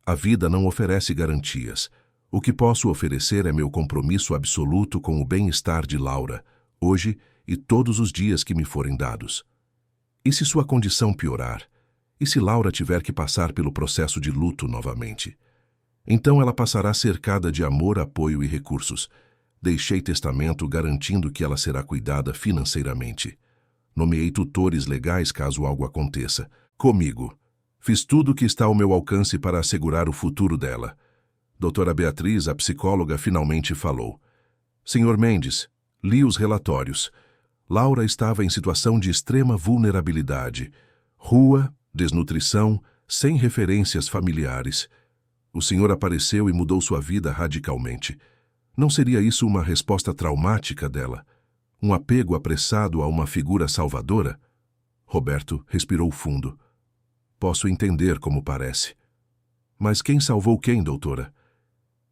A vida não oferece garantias. O que posso oferecer é meu compromisso absoluto com o bem-estar de Laura, hoje e todos os dias que me forem dados. E se sua condição piorar? E se Laura tiver que passar pelo processo de luto novamente? Então ela passará cercada de amor, apoio e recursos. Deixei testamento garantindo que ela será cuidada financeiramente. Nomeei tutores legais caso algo aconteça. Comigo. Fiz tudo o que está ao meu alcance para assegurar o futuro dela. Doutora Beatriz, a psicóloga, finalmente falou. Senhor Mendes, li os relatórios. Laura estava em situação de extrema vulnerabilidade. Rua, desnutrição, sem referências familiares. O senhor apareceu e mudou sua vida radicalmente. Não seria isso uma resposta traumática dela? Um apego apressado a uma figura salvadora? Roberto respirou fundo. Posso entender como parece. Mas quem salvou quem, doutora?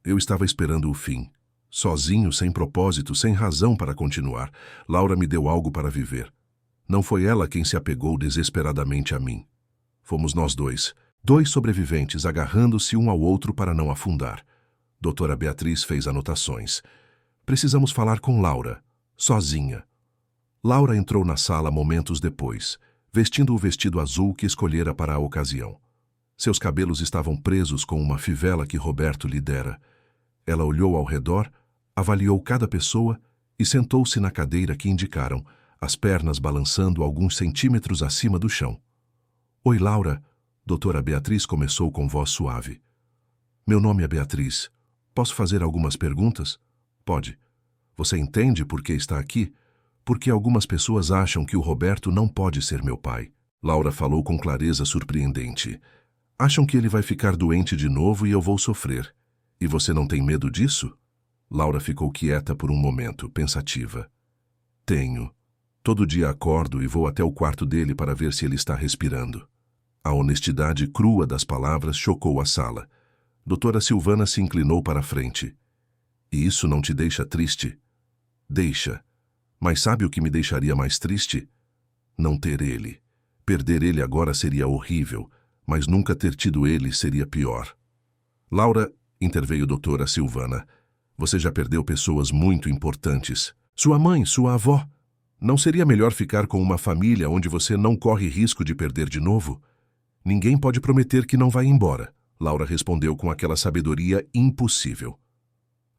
Eu estava esperando o fim. Sozinho, sem propósito, sem razão para continuar. Laura me deu algo para viver. Não foi ela quem se apegou desesperadamente a mim. Fomos nós dois. 2 sobreviventes agarrando-se um ao outro para não afundar. Doutora Beatriz fez anotações. Precisamos falar com Laura. Sozinha. Laura entrou na sala momentos depois, vestindo o vestido azul que escolhera para a ocasião. Seus cabelos estavam presos com uma fivela que Roberto lhe dera. Ela olhou ao redor, avaliou cada pessoa e sentou-se na cadeira que indicaram, as pernas balançando alguns centímetros acima do chão. Oi, Laura. Doutora Beatriz começou com voz suave. Meu nome é Beatriz. Posso fazer algumas perguntas? Pode. Você entende por que está aqui? Porque algumas pessoas acham que o Roberto não pode ser meu pai. Laura falou com clareza surpreendente. Acham que ele vai ficar doente de novo e eu vou sofrer. E você não tem medo disso? Laura ficou quieta por um momento, pensativa. Tenho. Todo dia acordo e vou até o quarto dele para ver se ele está respirando. A honestidade crua das palavras chocou a sala. Doutora Silvana se inclinou para a frente. E isso não te deixa triste? Deixa. Mas sabe o que me deixaria mais triste? Não ter ele. Perder ele agora seria horrível, mas nunca ter tido ele seria pior. Laura, interveio doutora Silvana, você já perdeu pessoas muito importantes. Sua mãe, sua avó. Não seria melhor ficar com uma família onde você não corre risco de perder de novo? Ninguém pode prometer que não vai embora, Laura respondeu com aquela sabedoria impossível.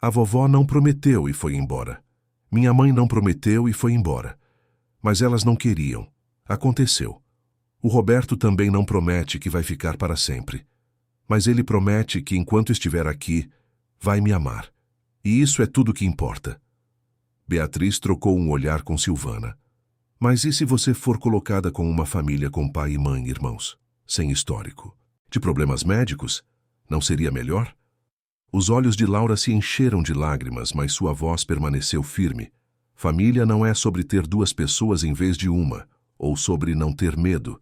A vovó não prometeu e foi embora. Minha mãe não prometeu e foi embora. Mas elas não queriam. Aconteceu. O Roberto também não promete que vai ficar para sempre. Mas ele promete que enquanto estiver aqui, vai me amar. E isso é tudo que importa. Beatriz trocou um olhar com Silvana. Mas e se você for colocada com uma família com pai e mãe, irmãos? Sem histórico. De problemas médicos? Não seria melhor? Os olhos de Laura se encheram de lágrimas, mas sua voz permaneceu firme. Família não é sobre ter 2 pessoas em vez de uma, ou sobre não ter medo.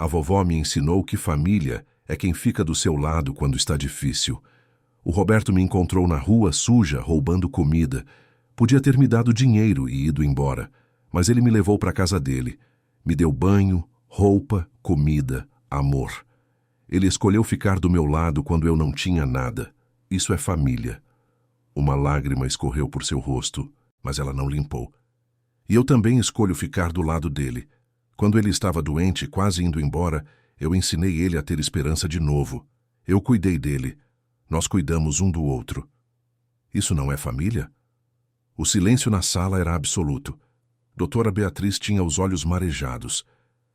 A vovó me ensinou que família é quem fica do seu lado quando está difícil. O Roberto me encontrou na rua suja, roubando comida. Podia ter me dado dinheiro e ido embora, mas ele me levou para a casa dele. Me deu banho, roupa, comida, amor. Ele escolheu ficar do meu lado quando eu não tinha nada. Isso é família. Uma lágrima escorreu por seu rosto, mas ela não limpou. E eu também escolho ficar do lado dele. Quando ele estava doente, quase indo embora, eu ensinei ele a ter esperança de novo. Eu cuidei dele. Nós cuidamos um do outro. Isso não é família? O silêncio na sala era absoluto. Doutora Beatriz tinha os olhos marejados.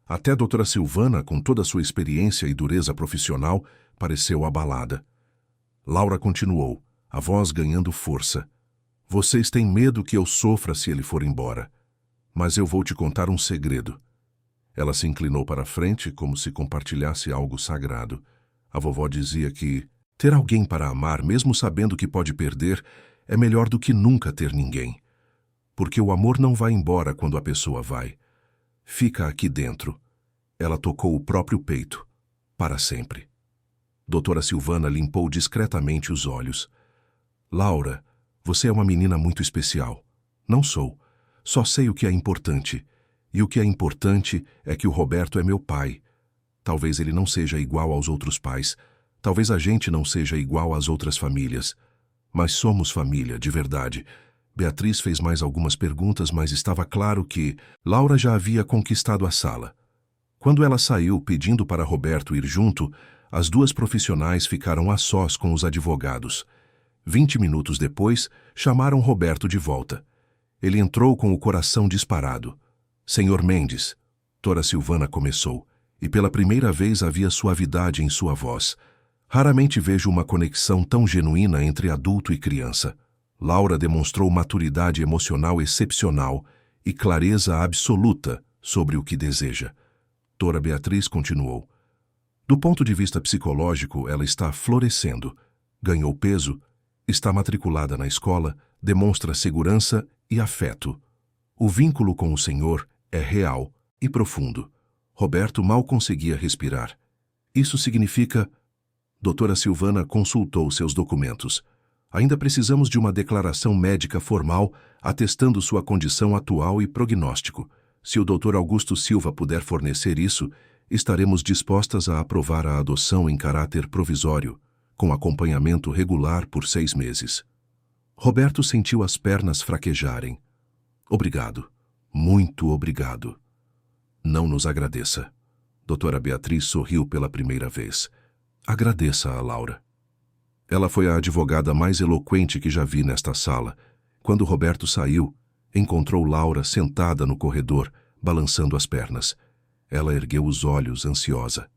Até doutora Silvana, com toda a sua experiência e dureza profissional, pareceu abalada. Laura continuou, a voz ganhando força. Vocês têm medo que eu sofra se ele for embora. Mas eu vou te contar um segredo. Ela se inclinou para a frente como se compartilhasse algo sagrado. A vovó dizia que ter alguém para amar, mesmo sabendo que pode perder, é melhor do que nunca ter ninguém. Porque o amor não vai embora quando a pessoa vai. Fica aqui dentro. Ela tocou o próprio peito. Para sempre. Doutora Silvana limpou discretamente os olhos. Laura, você é uma menina muito especial. Não sou. Só sei o que é importante. E o que é importante é que o Roberto é meu pai. Talvez ele não seja igual aos outros pais. Talvez a gente não seja igual às outras famílias. Mas somos família, de verdade. Beatriz fez mais algumas perguntas, mas estava claro que Laura já havia conquistado a sala. Quando ela saiu pedindo para Roberto ir junto, as duas profissionais ficaram a sós com os advogados. 20 minutos depois, chamaram Roberto de volta. Ele entrou com o coração disparado. Senhor Mendes, doutora Silvana começou, e pela primeira vez havia suavidade em sua voz. Raramente vejo uma conexão tão genuína entre adulto e criança. Laura demonstrou maturidade emocional excepcional e clareza absoluta sobre o que deseja. Doutora Beatriz continuou. Do ponto de vista psicológico, ela está florescendo. Ganhou peso, está matriculada na escola, demonstra segurança e afeto. O vínculo com o Senhor é real e profundo. Roberto mal conseguia respirar. Isso significa... Doutora Silvana consultou seus documentos. Ainda precisamos de uma declaração médica formal atestando sua condição atual e prognóstico. Se o Dr. Augusto Silva puder fornecer isso, estaremos dispostas a aprovar a adoção em caráter provisório, com acompanhamento regular por 6 meses. Roberto sentiu as pernas fraquejarem. Obrigado. Muito obrigado. Não nos agradeça. Doutora Beatriz sorriu pela primeira vez. Agradeça a Laura. Ela foi a advogada mais eloquente que já vi nesta sala. Quando Roberto saiu, encontrou Laura sentada no corredor, balançando as pernas. Ela ergueu os olhos, ansiosa.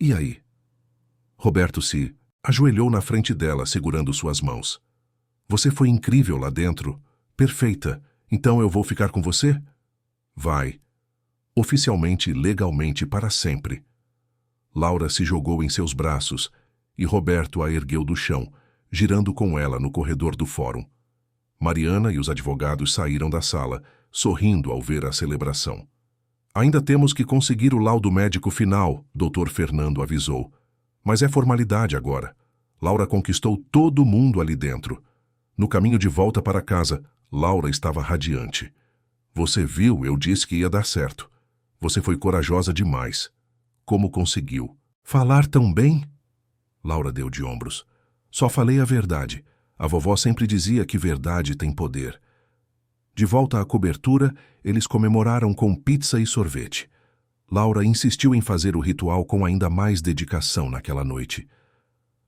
E aí? Roberto se ajoelhou na frente dela, segurando suas mãos. Você foi incrível lá dentro. Perfeita. Então eu vou ficar com você? Vai. Oficialmente e legalmente para sempre. Laura se jogou em seus braços e Roberto a ergueu do chão, girando com ela no corredor do fórum. Mariana e os advogados saíram da sala, sorrindo ao ver a celebração. Ainda temos que conseguir o laudo médico final, Dr. Fernando avisou. Mas é formalidade agora. Laura conquistou todo mundo ali dentro. No caminho de volta para casa, Laura estava radiante. Você viu, eu disse que ia dar certo. Você foi corajosa demais. Como conseguiu? Falar tão bem? Laura deu de ombros. Só falei a verdade. A vovó sempre dizia que verdade tem poder. De volta à cobertura, eles comemoraram com pizza e sorvete. Laura insistiu em fazer o ritual com ainda mais dedicação naquela noite.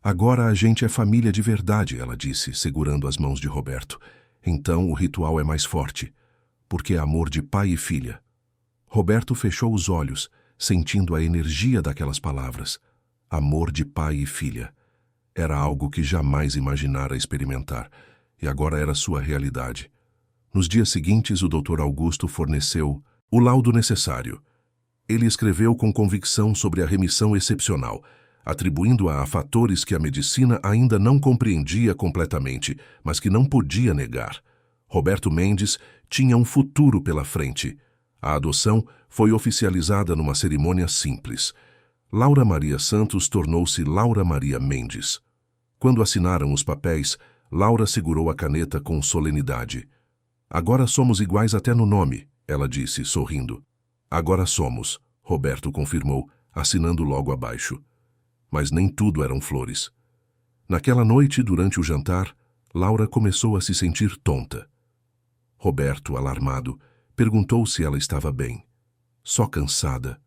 Agora a gente é família de verdade, ela disse, segurando as mãos de Roberto. Então o ritual é mais forte, porque é amor de pai e filha. Roberto fechou os olhos, sentindo a energia daquelas palavras. Amor de pai e filha. Era algo que jamais imaginara experimentar, e agora era sua realidade. Nos dias seguintes, o Dr. Augusto forneceu o laudo necessário. Ele escreveu com convicção sobre a remissão excepcional, atribuindo-a a fatores que a medicina ainda não compreendia completamente, mas que não podia negar. Roberto Mendes tinha um futuro pela frente. A adoção foi oficializada numa cerimônia simples. Laura Maria Santos tornou-se Laura Maria Mendes. Quando assinaram os papéis, Laura segurou a caneta com solenidade. Agora somos iguais até no nome, ela disse, sorrindo. Agora somos, Roberto confirmou, assinando logo abaixo. Mas nem tudo eram flores. Naquela noite, durante o jantar, Laura começou a se sentir tonta. Roberto, alarmado, perguntou se ela estava bem. Só cansada,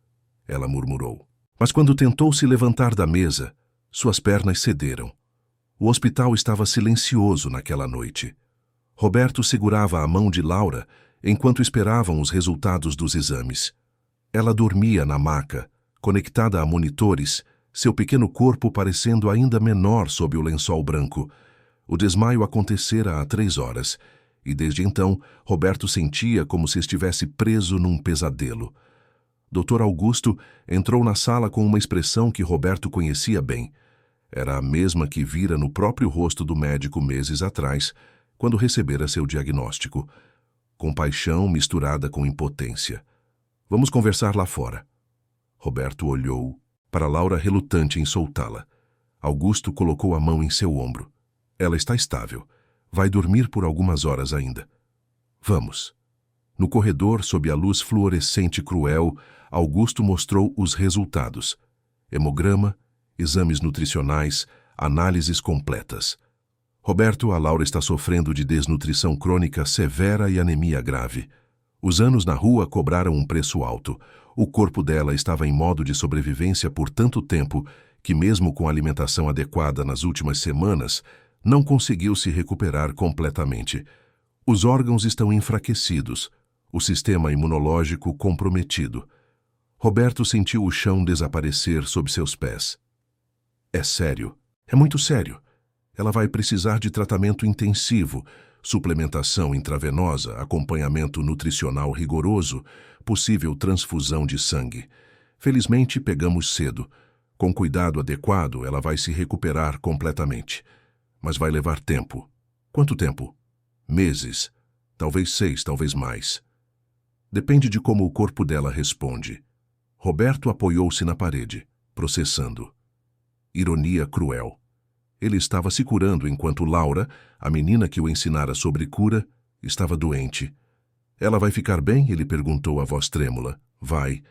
ela murmurou. Mas quando tentou se levantar da mesa, suas pernas cederam. O hospital estava silencioso naquela noite. Roberto segurava a mão de Laura enquanto esperavam os resultados dos exames. Ela dormia na maca, conectada a monitores, seu pequeno corpo parecendo ainda menor sob o lençol branco. O desmaio acontecera há 3 horas, e desde então Roberto sentia como se estivesse preso num pesadelo. Dr. Augusto entrou na sala com uma expressão que Roberto conhecia bem. Era a mesma que vira no próprio rosto do médico meses atrás, quando recebera seu diagnóstico. Compaixão misturada com impotência. Vamos conversar lá fora. Roberto olhou para Laura, relutante em soltá-la. Augusto colocou a mão em seu ombro. Ela está estável. Vai dormir por algumas horas ainda. Vamos. No corredor, sob a luz fluorescente cruel, Augusto mostrou os resultados. Hemograma, exames nutricionais, análises completas. Roberto, a Laura está sofrendo de desnutrição crônica severa e anemia grave. Os anos na rua cobraram um preço alto. O corpo dela estava em modo de sobrevivência por tanto tempo que, mesmo com alimentação adequada nas últimas semanas, não conseguiu se recuperar completamente. Os órgãos estão enfraquecidos, o sistema imunológico comprometido. Roberto sentiu o chão desaparecer sob seus pés. É sério, é muito sério. Ela vai precisar de tratamento intensivo, suplementação intravenosa, acompanhamento nutricional rigoroso, possível transfusão de sangue. Felizmente, pegamos cedo. Com cuidado adequado, ela vai se recuperar completamente. Mas vai levar tempo. Quanto tempo? Meses. Talvez 6, talvez mais. Depende de como o corpo dela responde. Roberto apoiou-se na parede, processando. Ironia cruel. Ele estava se curando enquanto Laura, a menina que o ensinara sobre cura, estava doente. Ela vai ficar bem? Ele perguntou a voz trêmula. Vai,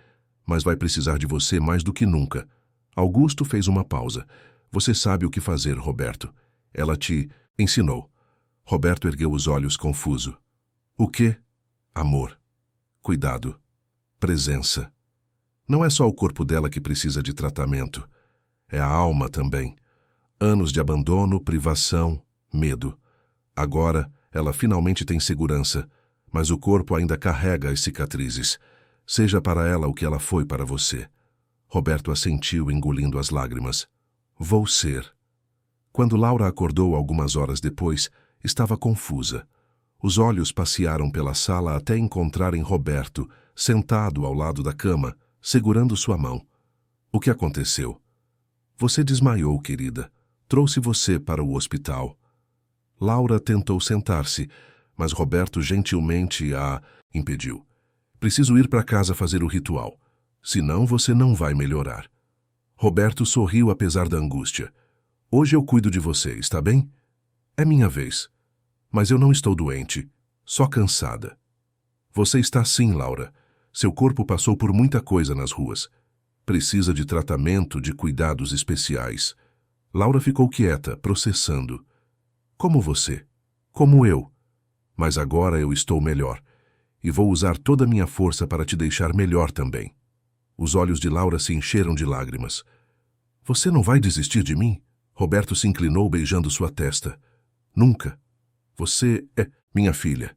mas vai precisar de você mais do que nunca. Augusto fez uma pausa. Você sabe o que fazer, Roberto. Ela te ensinou. Roberto ergueu os olhos confuso. O quê? Amor. Cuidado. Presença. Não é só o corpo dela que precisa de tratamento. É a alma também. Anos de abandono, privação, medo. Agora, ela finalmente tem segurança, mas o corpo ainda carrega as cicatrizes. Seja para ela o que ela foi para você. Roberto assentiu, engolindo as lágrimas. Vou ser. Quando Laura acordou algumas horas depois, estava confusa. Os olhos passearam pela sala até encontrarem Roberto, sentado ao lado da cama, segurando sua mão. O que aconteceu? Você desmaiou, querida. Trouxe você para o hospital. Laura tentou sentar-se, mas Roberto gentilmente a impediu. Preciso ir para casa fazer o ritual. Senão você não vai melhorar. Roberto sorriu apesar da angústia. Hoje eu cuido de você, está bem? É minha vez. Mas eu não estou doente, só cansada. Você está sim, Laura. Seu corpo passou por muita coisa nas ruas. Precisa de tratamento, de cuidados especiais. Laura ficou quieta, processando. Como você? Como eu? Mas agora eu estou melhor. E vou usar toda a minha força para te deixar melhor também. Os olhos de Laura se encheram de lágrimas. Você não vai desistir de mim? Roberto se inclinou beijando sua testa. Nunca. Você é minha filha.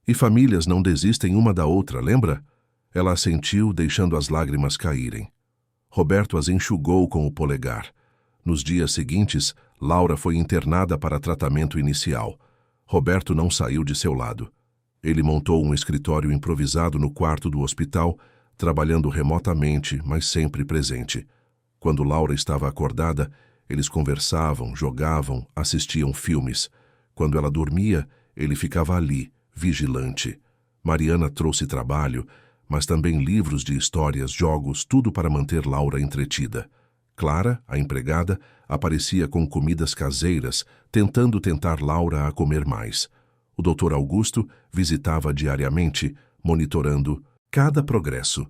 E famílias não desistem uma da outra, lembra? Ela assentiu, deixando as lágrimas caírem. Roberto as enxugou com o polegar. Nos dias seguintes, Laura foi internada para tratamento inicial. Roberto não saiu de seu lado. Ele montou um escritório improvisado no quarto do hospital, trabalhando remotamente, mas sempre presente. Quando Laura estava acordada, eles conversavam, jogavam, assistiam filmes. Quando ela dormia, ele ficava ali, vigilante. Mariana trouxe trabalho, mas também livros de histórias, jogos, tudo para manter Laura entretida. Clara, a empregada, aparecia com comidas caseiras, tentando tentar Laura a comer mais. O Dr. Augusto visitava diariamente, monitorando cada progresso.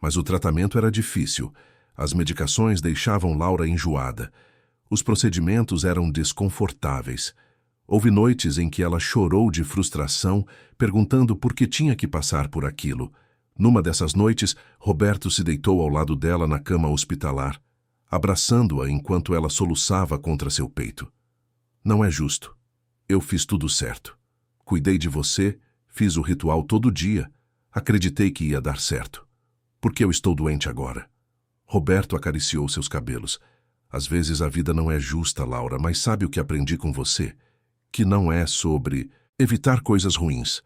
Mas o tratamento era difícil. As medicações deixavam Laura enjoada. Os procedimentos eram desconfortáveis. Houve noites em que ela chorou de frustração, perguntando por que tinha que passar por aquilo. Numa dessas noites, Roberto se deitou ao lado dela na cama hospitalar, abraçando-a enquanto ela soluçava contra seu peito. Não é justo. Eu fiz tudo certo. Cuidei de você, fiz o ritual todo dia. Acreditei que ia dar certo. Por que eu estou doente agora? Roberto acariciou seus cabelos. Às vezes a vida não é justa, Laura, mas sabe o que aprendi com você? Que não é sobre evitar coisas ruins.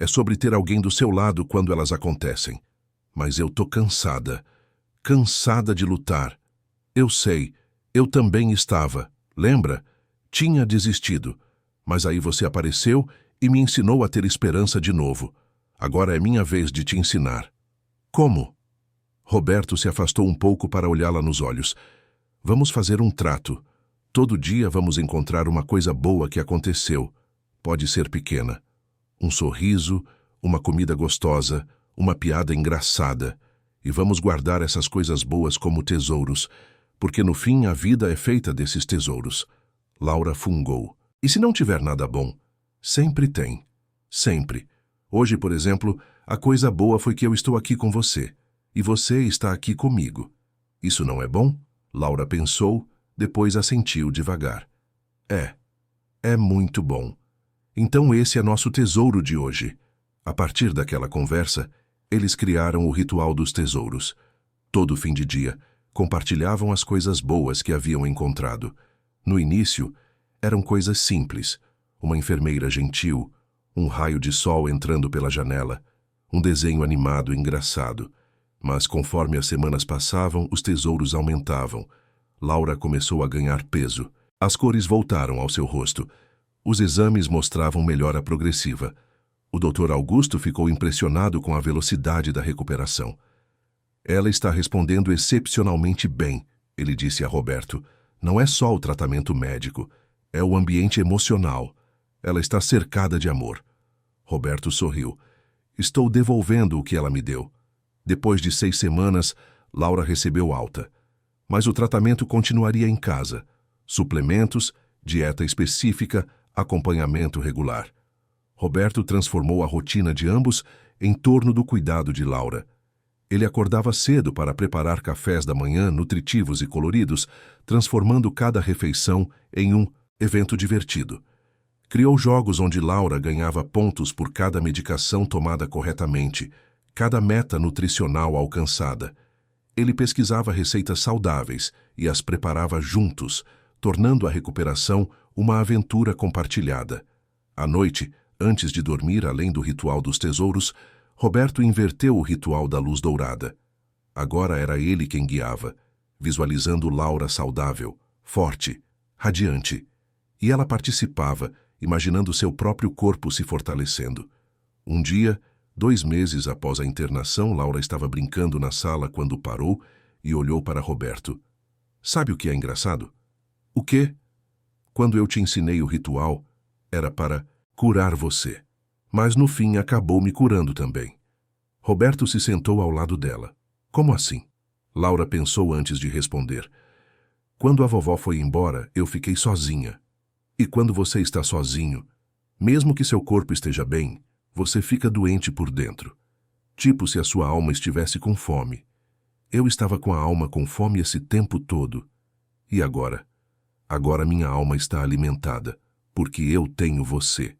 É sobre ter alguém do seu lado quando elas acontecem. Mas eu tô cansada. Cansada de lutar. Eu sei, eu também estava. Lembra? Tinha desistido. Mas aí você apareceu e me ensinou a ter esperança de novo. Agora é minha vez de te ensinar. Como? Roberto se afastou um pouco para olhá-la nos olhos. Vamos fazer um trato. Todo dia vamos encontrar uma coisa boa que aconteceu. Pode ser pequena. Um sorriso, uma comida gostosa, uma piada engraçada. E vamos guardar essas coisas boas como tesouros, porque no fim a vida é feita desses tesouros. Laura fungou. E se não tiver nada bom? Sempre tem. Sempre. Hoje, por exemplo, a coisa boa foi que eu estou aqui com você. E você está aqui comigo. Isso não é bom? Laura pensou, depois assentiu devagar. É muito bom. Então esse é nosso tesouro de hoje. A partir daquela conversa, eles criaram o ritual dos tesouros. Todo fim de dia, compartilhavam as coisas boas que haviam encontrado. No início, eram coisas simples. Uma enfermeira gentil, um raio de sol entrando pela janela, um desenho animado e engraçado. Mas conforme as semanas passavam, os tesouros aumentavam. Laura começou a ganhar peso. As cores voltaram ao seu rosto. Os exames mostravam melhora progressiva. O Dr. Augusto ficou impressionado com a velocidade da recuperação. Ela está respondendo excepcionalmente bem, ele disse a Roberto. Não é só o tratamento médico, é o ambiente emocional. Ela está cercada de amor. Roberto sorriu. Estou devolvendo o que ela me deu. Depois de 6 semanas, Laura recebeu alta. Mas o tratamento continuaria em casa. Suplementos, dieta específica, acompanhamento regular. Roberto transformou a rotina de ambos em torno do cuidado de Laura. Ele acordava cedo para preparar cafés da manhã nutritivos e coloridos, transformando cada refeição em um evento divertido. Criou jogos onde Laura ganhava pontos por cada medicação tomada corretamente, cada meta nutricional alcançada. Ele pesquisava receitas saudáveis e as preparava juntos, tornando a recuperação uma aventura compartilhada. À noite, antes de dormir, além do ritual dos tesouros, Roberto inverteu o ritual da luz dourada. Agora era ele quem guiava, visualizando Laura saudável, forte, radiante. E ela participava, imaginando seu próprio corpo se fortalecendo. Um dia, 2 meses após a internação, Laura estava brincando na sala quando parou e olhou para Roberto. Sabe o que é engraçado? O quê? Quando eu te ensinei o ritual, era para curar você. Mas no fim acabou me curando também. Roberto se sentou ao lado dela. Como assim? Laura pensou antes de responder. Quando a vovó foi embora, eu fiquei sozinha. E quando você está sozinho, mesmo que seu corpo esteja bem, você fica doente por dentro. Tipo se a sua alma estivesse com fome. Eu estava com a alma com fome esse tempo todo. E agora? Agora minha alma está alimentada, porque eu tenho você.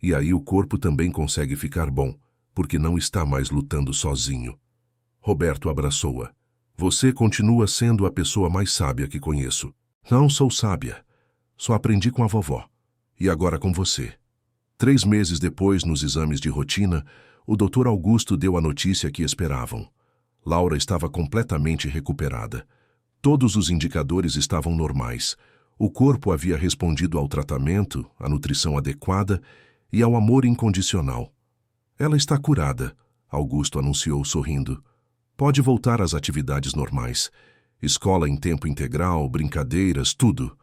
E aí o corpo também consegue ficar bom, porque não está mais lutando sozinho. Roberto abraçou-a. Você continua sendo a pessoa mais sábia que conheço. Não sou sábia. Só aprendi com a vovó. E agora com você. 3 meses depois, nos exames de rotina, o Dr. Augusto deu a notícia que esperavam. Laura estava completamente recuperada. Todos os indicadores estavam normais. O corpo havia respondido ao tratamento, à nutrição adequada e ao amor incondicional. Ela está curada, Augusto anunciou sorrindo. Pode voltar às atividades normais. Escola em tempo integral, brincadeiras, tudo.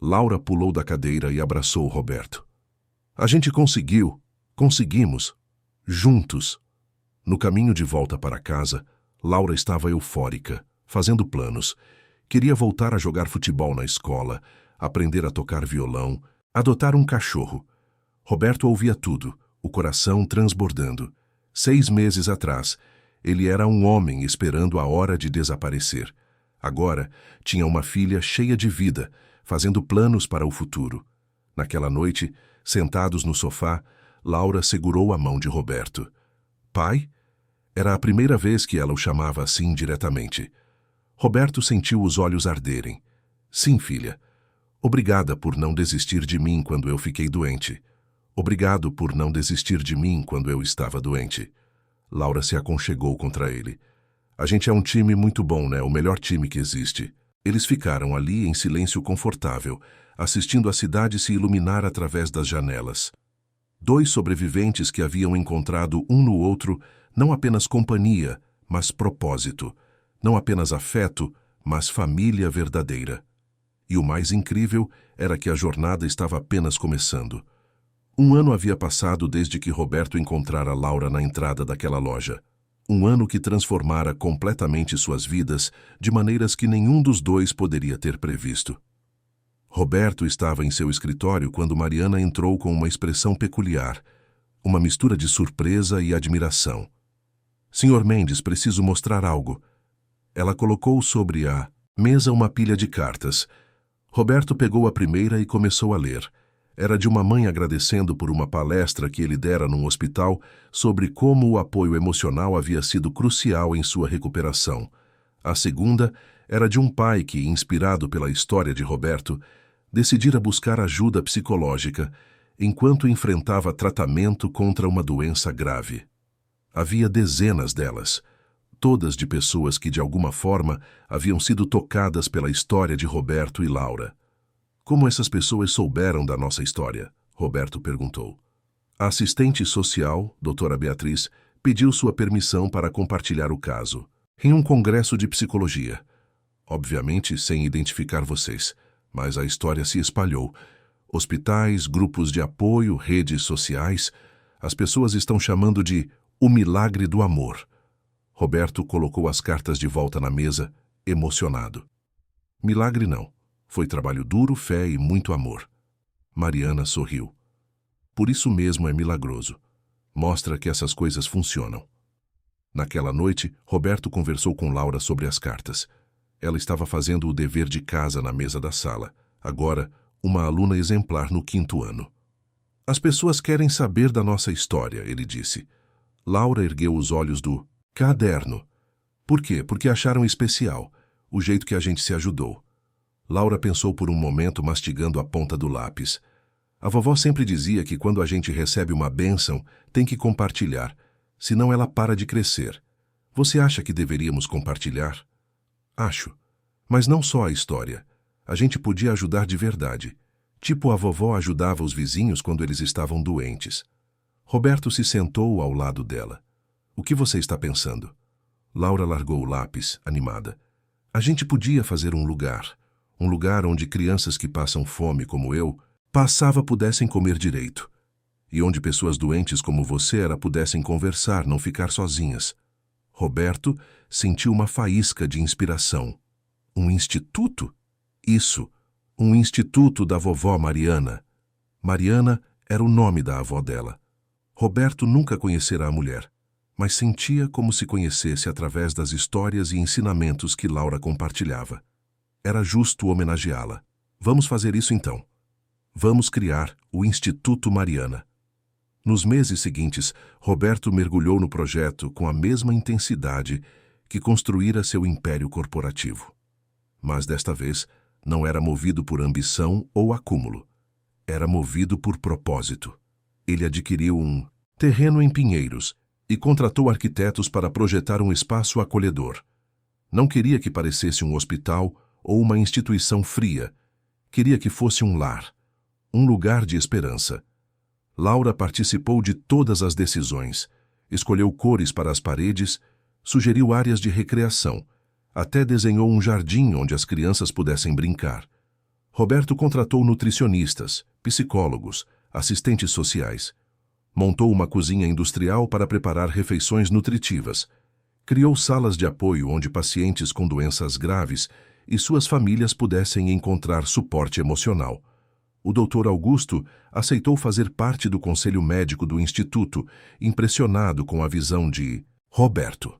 Laura pulou da cadeira e abraçou Roberto. A gente conseguiu. Conseguimos. Juntos. No caminho de volta para casa, Laura estava eufórica, fazendo planos. Queria voltar a jogar futebol na escola, aprender a tocar violão, adotar um cachorro. Roberto ouvia tudo, o coração transbordando. 6 meses atrás, ele era um homem esperando a hora de desaparecer. Agora, tinha uma filha cheia de vida, fazendo planos para o futuro. Naquela noite, sentados no sofá, Laura segurou a mão de Roberto. Pai? Era a primeira vez que ela o chamava assim diretamente. Roberto sentiu os olhos arderem. Sim, filha. Obrigada por não desistir de mim quando eu fiquei doente. Obrigado por não desistir de mim quando eu estava doente. Laura se aconchegou contra ele. A gente é um time muito bom, né? O melhor time que existe. Eles ficaram ali em silêncio confortável, assistindo a cidade se iluminar através das janelas. 2 sobreviventes que haviam encontrado um no outro não apenas companhia, mas propósito. Não apenas afeto, mas família verdadeira. E o mais incrível era que a jornada estava apenas começando. 1 ano havia passado desde que Roberto encontrara Laura na entrada daquela loja. 1 ano que transformara completamente suas vidas de maneiras que nenhum dos dois poderia ter previsto. Roberto estava em seu escritório quando Mariana entrou com uma expressão peculiar, uma mistura de surpresa e admiração. Senhor Mendes, preciso mostrar algo. Ela colocou sobre a mesa uma pilha de cartas. Roberto pegou a primeira e começou a ler. Era de uma mãe agradecendo por uma palestra que ele dera num hospital sobre como o apoio emocional havia sido crucial em sua recuperação. A segunda era de um pai que, inspirado pela história de Roberto, decidira buscar ajuda psicológica enquanto enfrentava tratamento contra uma doença grave. Havia dezenas delas, todas de pessoas que de alguma forma haviam sido tocadas pela história de Roberto e Laura. Como essas pessoas souberam da nossa história? Roberto perguntou. A assistente social, doutora Beatriz, pediu sua permissão para compartilhar o caso, em um congresso de psicologia. Obviamente, sem identificar vocês, mas a história se espalhou. Hospitais, grupos de apoio, redes sociais, as pessoas estão chamando de o milagre do amor. Roberto colocou as cartas de volta na mesa, emocionado. Milagre não. Foi trabalho duro, fé e muito amor. Mariana sorriu. Por isso mesmo é milagroso. Mostra que essas coisas funcionam. Naquela noite, Roberto conversou com Laura sobre as cartas. Ela estava fazendo o dever de casa na mesa da sala. Agora, uma aluna exemplar no 5º ano. As pessoas querem saber da nossa história, ele disse. Laura ergueu os olhos do caderno. Por quê? Porque acharam especial, o jeito que a gente se ajudou. Laura pensou por um momento, mastigando a ponta do lápis. A vovó sempre dizia que quando a gente recebe uma bênção, tem que compartilhar, senão ela para de crescer. Você acha que deveríamos compartilhar? Acho. Mas não só a história. A gente podia ajudar de verdade. Tipo a vovó ajudava os vizinhos quando eles estavam doentes. Roberto se sentou ao lado dela. O que você está pensando? Laura largou o lápis, animada. A gente podia fazer um lugar onde crianças que passam fome como eu, pudessem comer direito. E onde pessoas doentes como você pudessem conversar, não ficar sozinhas. Roberto sentiu uma faísca de inspiração. Um instituto? Isso, um instituto da vovó Mariana. Mariana era o nome da avó dela. Roberto nunca conhecera a mulher, mas sentia como se conhecesse através das histórias e ensinamentos que Laura compartilhava. Era justo homenageá-la. Vamos fazer isso então. Vamos criar o Instituto Mariana. Nos meses seguintes, Roberto mergulhou no projeto com a mesma intensidade que construíra seu império corporativo. Mas desta vez, não era movido por ambição ou acúmulo. Era movido por propósito. Ele adquiriu um terreno em Pinheiros e contratou arquitetos para projetar um espaço acolhedor. Não queria que parecesse um hospital ou uma instituição fria. Queria que fosse um lar, um lugar de esperança. Laura participou de todas as decisões. escolheu cores para as paredes, sugeriu áreas de recreação, até desenhou um jardim onde as crianças pudessem brincar. Roberto contratou nutricionistas, psicólogos, assistentes sociais. Montou uma cozinha industrial para preparar refeições nutritivas. Criou salas de apoio onde pacientes com doenças graves e suas famílias pudessem encontrar suporte emocional. O Dr. Augusto aceitou fazer parte do conselho médico do Instituto, impressionado com a visão de Roberto.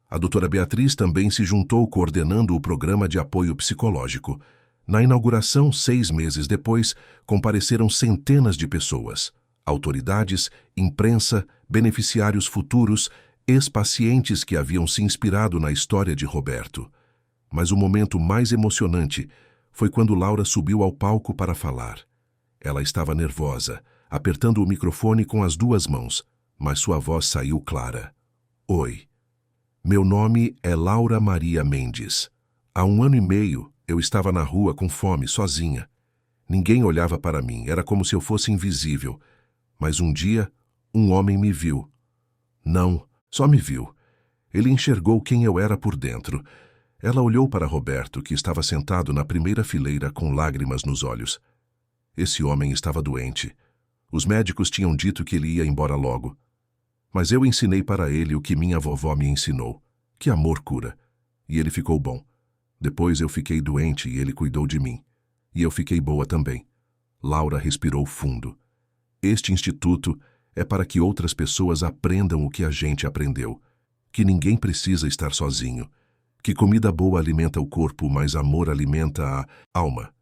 A doutora Beatriz também se juntou coordenando o programa de apoio psicológico. Na inauguração, 6 meses depois, compareceram centenas de pessoas. Autoridades, imprensa, beneficiários futuros, ex-pacientes que haviam se inspirado na história de Roberto. Mas o momento mais emocionante foi quando Laura subiu ao palco para falar. Ela estava nervosa, apertando o microfone com as 2 mãos, mas sua voz saiu clara. Oi. Meu nome é Laura Maria Mendes. Há 1 ano e meio, eu estava na rua com fome, sozinha. Ninguém olhava para mim, era como se eu fosse invisível. Mas um dia, um homem me viu. Não, só me viu. Ele enxergou quem eu era por dentro. Ela olhou para Roberto, que estava sentado na primeira fileira com lágrimas nos olhos. Esse homem estava doente. Os médicos tinham dito que ele ia embora logo. Mas eu ensinei para ele o que minha vovó me ensinou, que amor cura. E ele ficou bom. Depois eu fiquei doente e ele cuidou de mim. E eu fiquei boa também. Laura respirou fundo. Este instituto é para que outras pessoas aprendam o que a gente aprendeu. Que ninguém precisa estar sozinho. Que comida boa alimenta o corpo, mas amor alimenta a alma.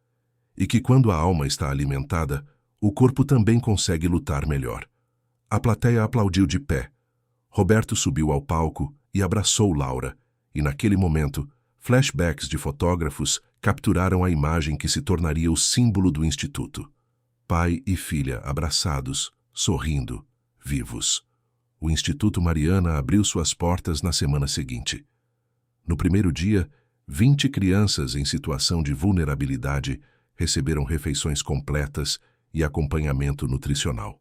E que quando a alma está alimentada, o corpo também consegue lutar melhor. A plateia aplaudiu de pé. Roberto subiu ao palco e abraçou Laura, e naquele momento, flashbacks de fotógrafos capturaram a imagem que se tornaria o símbolo do Instituto. Pai e filha abraçados, sorrindo, vivos. O Instituto Mariana abriu suas portas na semana seguinte. No primeiro dia, 20 crianças em situação de vulnerabilidade receberam refeições completas e acompanhamento nutricional.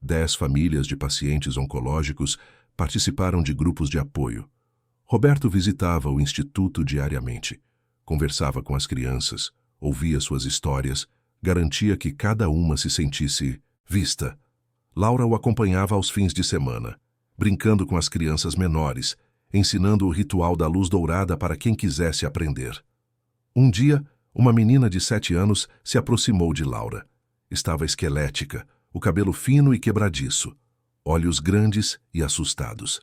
10 famílias de pacientes oncológicos participaram de grupos de apoio. Roberto visitava o Instituto diariamente, conversava com as crianças, ouvia suas histórias, garantia que cada uma se sentisse vista. Laura o acompanhava aos fins de semana, brincando com as crianças menores, ensinando o ritual da luz dourada para quem quisesse aprender. Um dia, uma menina de 7 anos se aproximou de Laura. Estava esquelética, o cabelo fino e quebradiço, olhos grandes e assustados.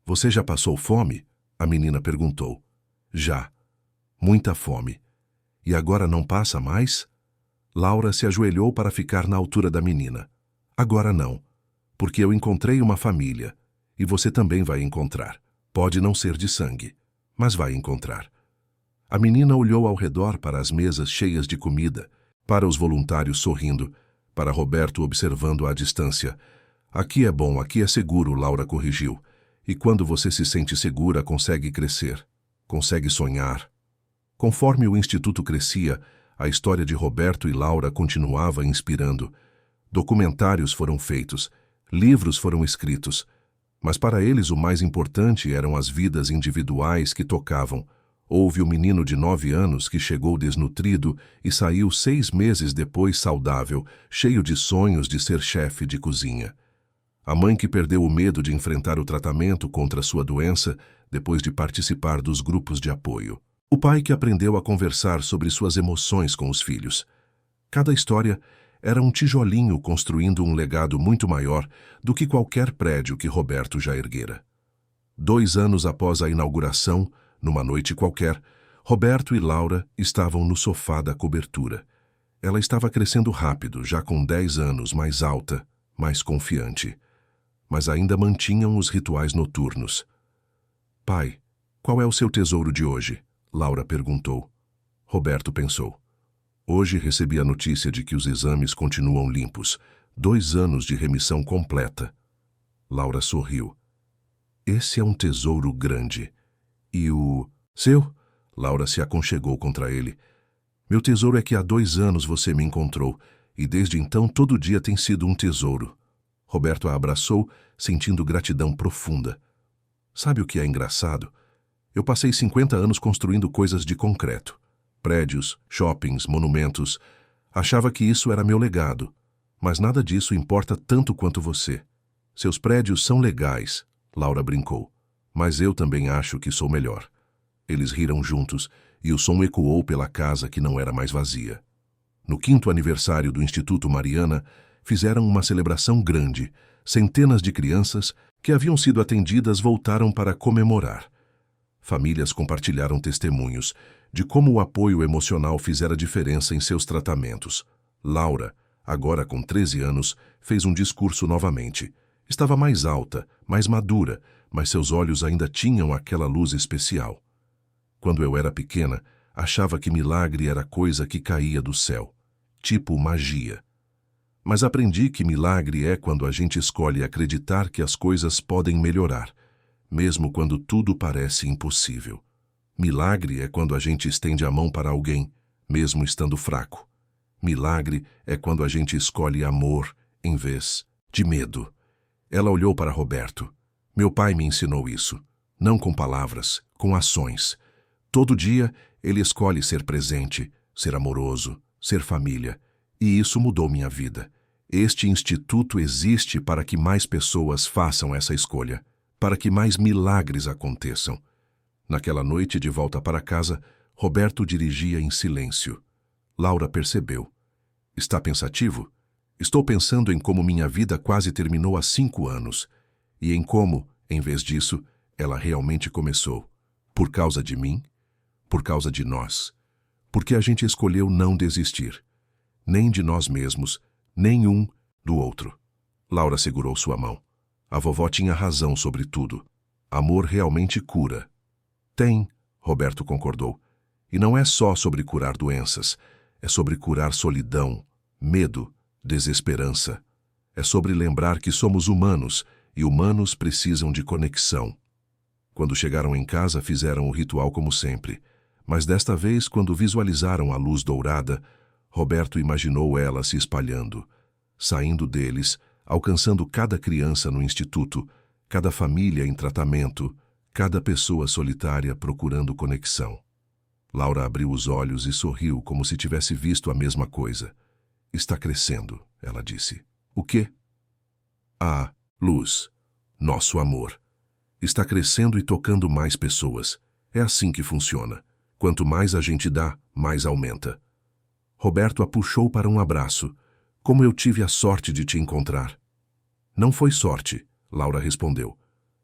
Você já passou fome? A menina perguntou. Já. Muita fome. E agora não passa mais? Laura se ajoelhou para ficar na altura da menina. Agora não, porque eu encontrei uma família, e você também vai encontrar. Pode não ser de sangue, mas vai encontrar. A menina olhou ao redor para as mesas cheias de comida, para os voluntários sorrindo, para Roberto observando à distância. Aqui é bom, aqui é seguro, Laura corrigiu. E quando você se sente segura, consegue crescer, consegue sonhar. Conforme o Instituto crescia, a história de Roberto e Laura continuava inspirando. Documentários foram feitos, livros foram escritos, mas para eles o mais importante eram as vidas individuais que tocavam. Houve o menino de 9 anos que chegou desnutrido e saiu 6 meses depois saudável, cheio de sonhos de ser chefe de cozinha. A mãe que perdeu o medo de enfrentar o tratamento contra sua doença depois de participar dos grupos de apoio. O pai que aprendeu a conversar sobre suas emoções com os filhos. Cada história era um tijolinho construindo um legado muito maior do que qualquer prédio que Roberto já erguera. 2 anos após a inauguração, numa noite qualquer, Roberto e Laura estavam no sofá da cobertura. Ela estava crescendo rápido, já com 10 anos, mais alta, mais confiante. Mas ainda mantinham os rituais noturnos. Pai, qual é o seu tesouro de hoje? Laura perguntou. Roberto pensou. Hoje recebi a notícia de que os exames continuam limpos. 2 anos de remissão completa. Laura sorriu. Esse é um tesouro grande. E o seu? Laura se aconchegou contra ele. Meu tesouro é que há 2 anos você me encontrou, e desde então todo dia tem sido um tesouro. Roberto a abraçou, sentindo gratidão profunda. Sabe o que é engraçado? Eu passei 50 anos construindo coisas de concreto. Prédios, shoppings, monumentos. Achava que isso era meu legado. Mas nada disso importa tanto quanto você. Seus prédios são legais, Laura brincou. Mas eu também acho que sou melhor. Eles riram juntos e o som ecoou pela casa que não era mais vazia. No 5º aniversário do Instituto Mariana, fizeram uma celebração grande. Centenas de crianças que haviam sido atendidas voltaram para comemorar. Famílias compartilharam testemunhos de como o apoio emocional fizera diferença em seus tratamentos. Laura, agora com 13 anos, fez um discurso novamente. Estava mais alta, mais madura, mas seus olhos ainda tinham aquela luz especial. Quando eu era pequena, achava que milagre era coisa que caía do céu, tipo magia. Mas aprendi que milagre é quando a gente escolhe acreditar que as coisas podem melhorar, mesmo quando tudo parece impossível. Milagre é quando a gente estende a mão para alguém, mesmo estando fraco. Milagre é quando a gente escolhe amor em vez de medo. Ela olhou para Roberto. Meu pai me ensinou isso. Não com palavras, com ações. Todo dia ele escolhe ser presente, ser amoroso, ser família. E isso mudou minha vida. Este instituto existe para que mais pessoas façam essa escolha, para que mais milagres aconteçam. Naquela noite, de volta para casa, Roberto dirigia em silêncio. Laura percebeu. Está pensativo? Estou pensando em como minha vida quase terminou há 5 anos. E em como, em vez disso, ela realmente começou. Por causa de mim? Por causa de nós. Porque a gente escolheu não desistir. Nem de nós mesmos, nem um do outro. Laura segurou sua mão. A vovó tinha razão sobre tudo. Amor realmente cura. Tem, Roberto concordou. E não é só sobre curar doenças. É sobre curar solidão, medo, desesperança. É sobre lembrar que somos humanos e humanos precisam de conexão. Quando chegaram em casa, fizeram o ritual como sempre. Mas desta vez, quando visualizaram a luz dourada, Roberto imaginou ela se espalhando, saindo deles, alcançando cada criança no instituto, cada família em tratamento, cada pessoa solitária procurando conexão. Laura abriu os olhos e sorriu como se tivesse visto a mesma coisa. Está crescendo, ela disse. O quê? A luz, nosso amor. Está crescendo e tocando mais pessoas. É assim que funciona. Quanto mais a gente dá, mais aumenta. Roberto a puxou para um abraço. Como eu tive a sorte de te encontrar. Não foi sorte, Laura respondeu.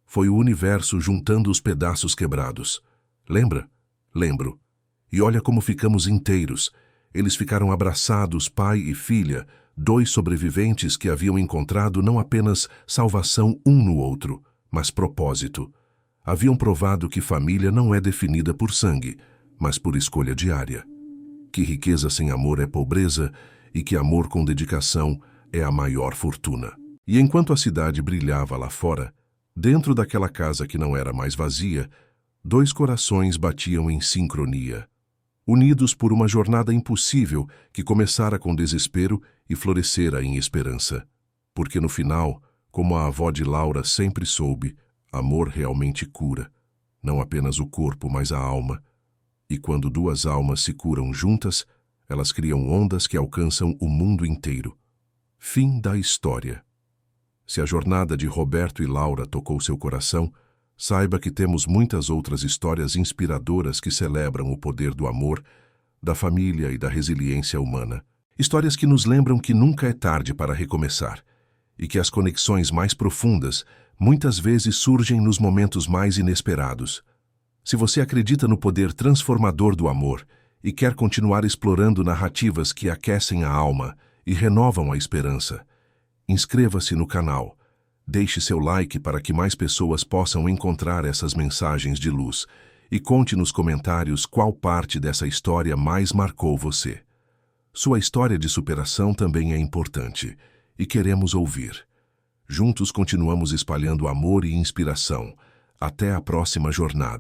Foi o universo juntando os pedaços quebrados. Lembra? Lembro. E olha como ficamos inteiros. Eles ficaram abraçados, pai e filha, 2 sobreviventes que haviam encontrado não apenas salvação um no outro, mas propósito. Haviam provado que família não é definida por sangue, mas por escolha diária. Que riqueza sem amor é pobreza e que amor com dedicação é a maior fortuna. E enquanto a cidade brilhava lá fora, dentro daquela casa que não era mais vazia, 2 corações batiam em sincronia, unidos por uma jornada impossível que começara com desespero e florescera em esperança. Porque no final, como a avó de Laura sempre soube, amor realmente cura, não apenas o corpo, mas a alma. E quando 2 almas se curam juntas, elas criam ondas que alcançam o mundo inteiro. Fim da história. Se a jornada de Roberto e Laura tocou seu coração, saiba que temos muitas outras histórias inspiradoras que celebram o poder do amor, da família e da resiliência humana. Histórias que nos lembram que nunca é tarde para recomeçar e que as conexões mais profundas muitas vezes surgem nos momentos mais inesperados. Se você acredita no poder transformador do amor e quer continuar explorando narrativas que aquecem a alma e renovam a esperança, inscreva-se no canal. Deixe seu like para que mais pessoas possam encontrar essas mensagens de luz e conte nos comentários qual parte dessa história mais marcou você. Sua história de superação também é importante e queremos ouvir. Juntos continuamos espalhando amor e inspiração. Até a próxima jornada.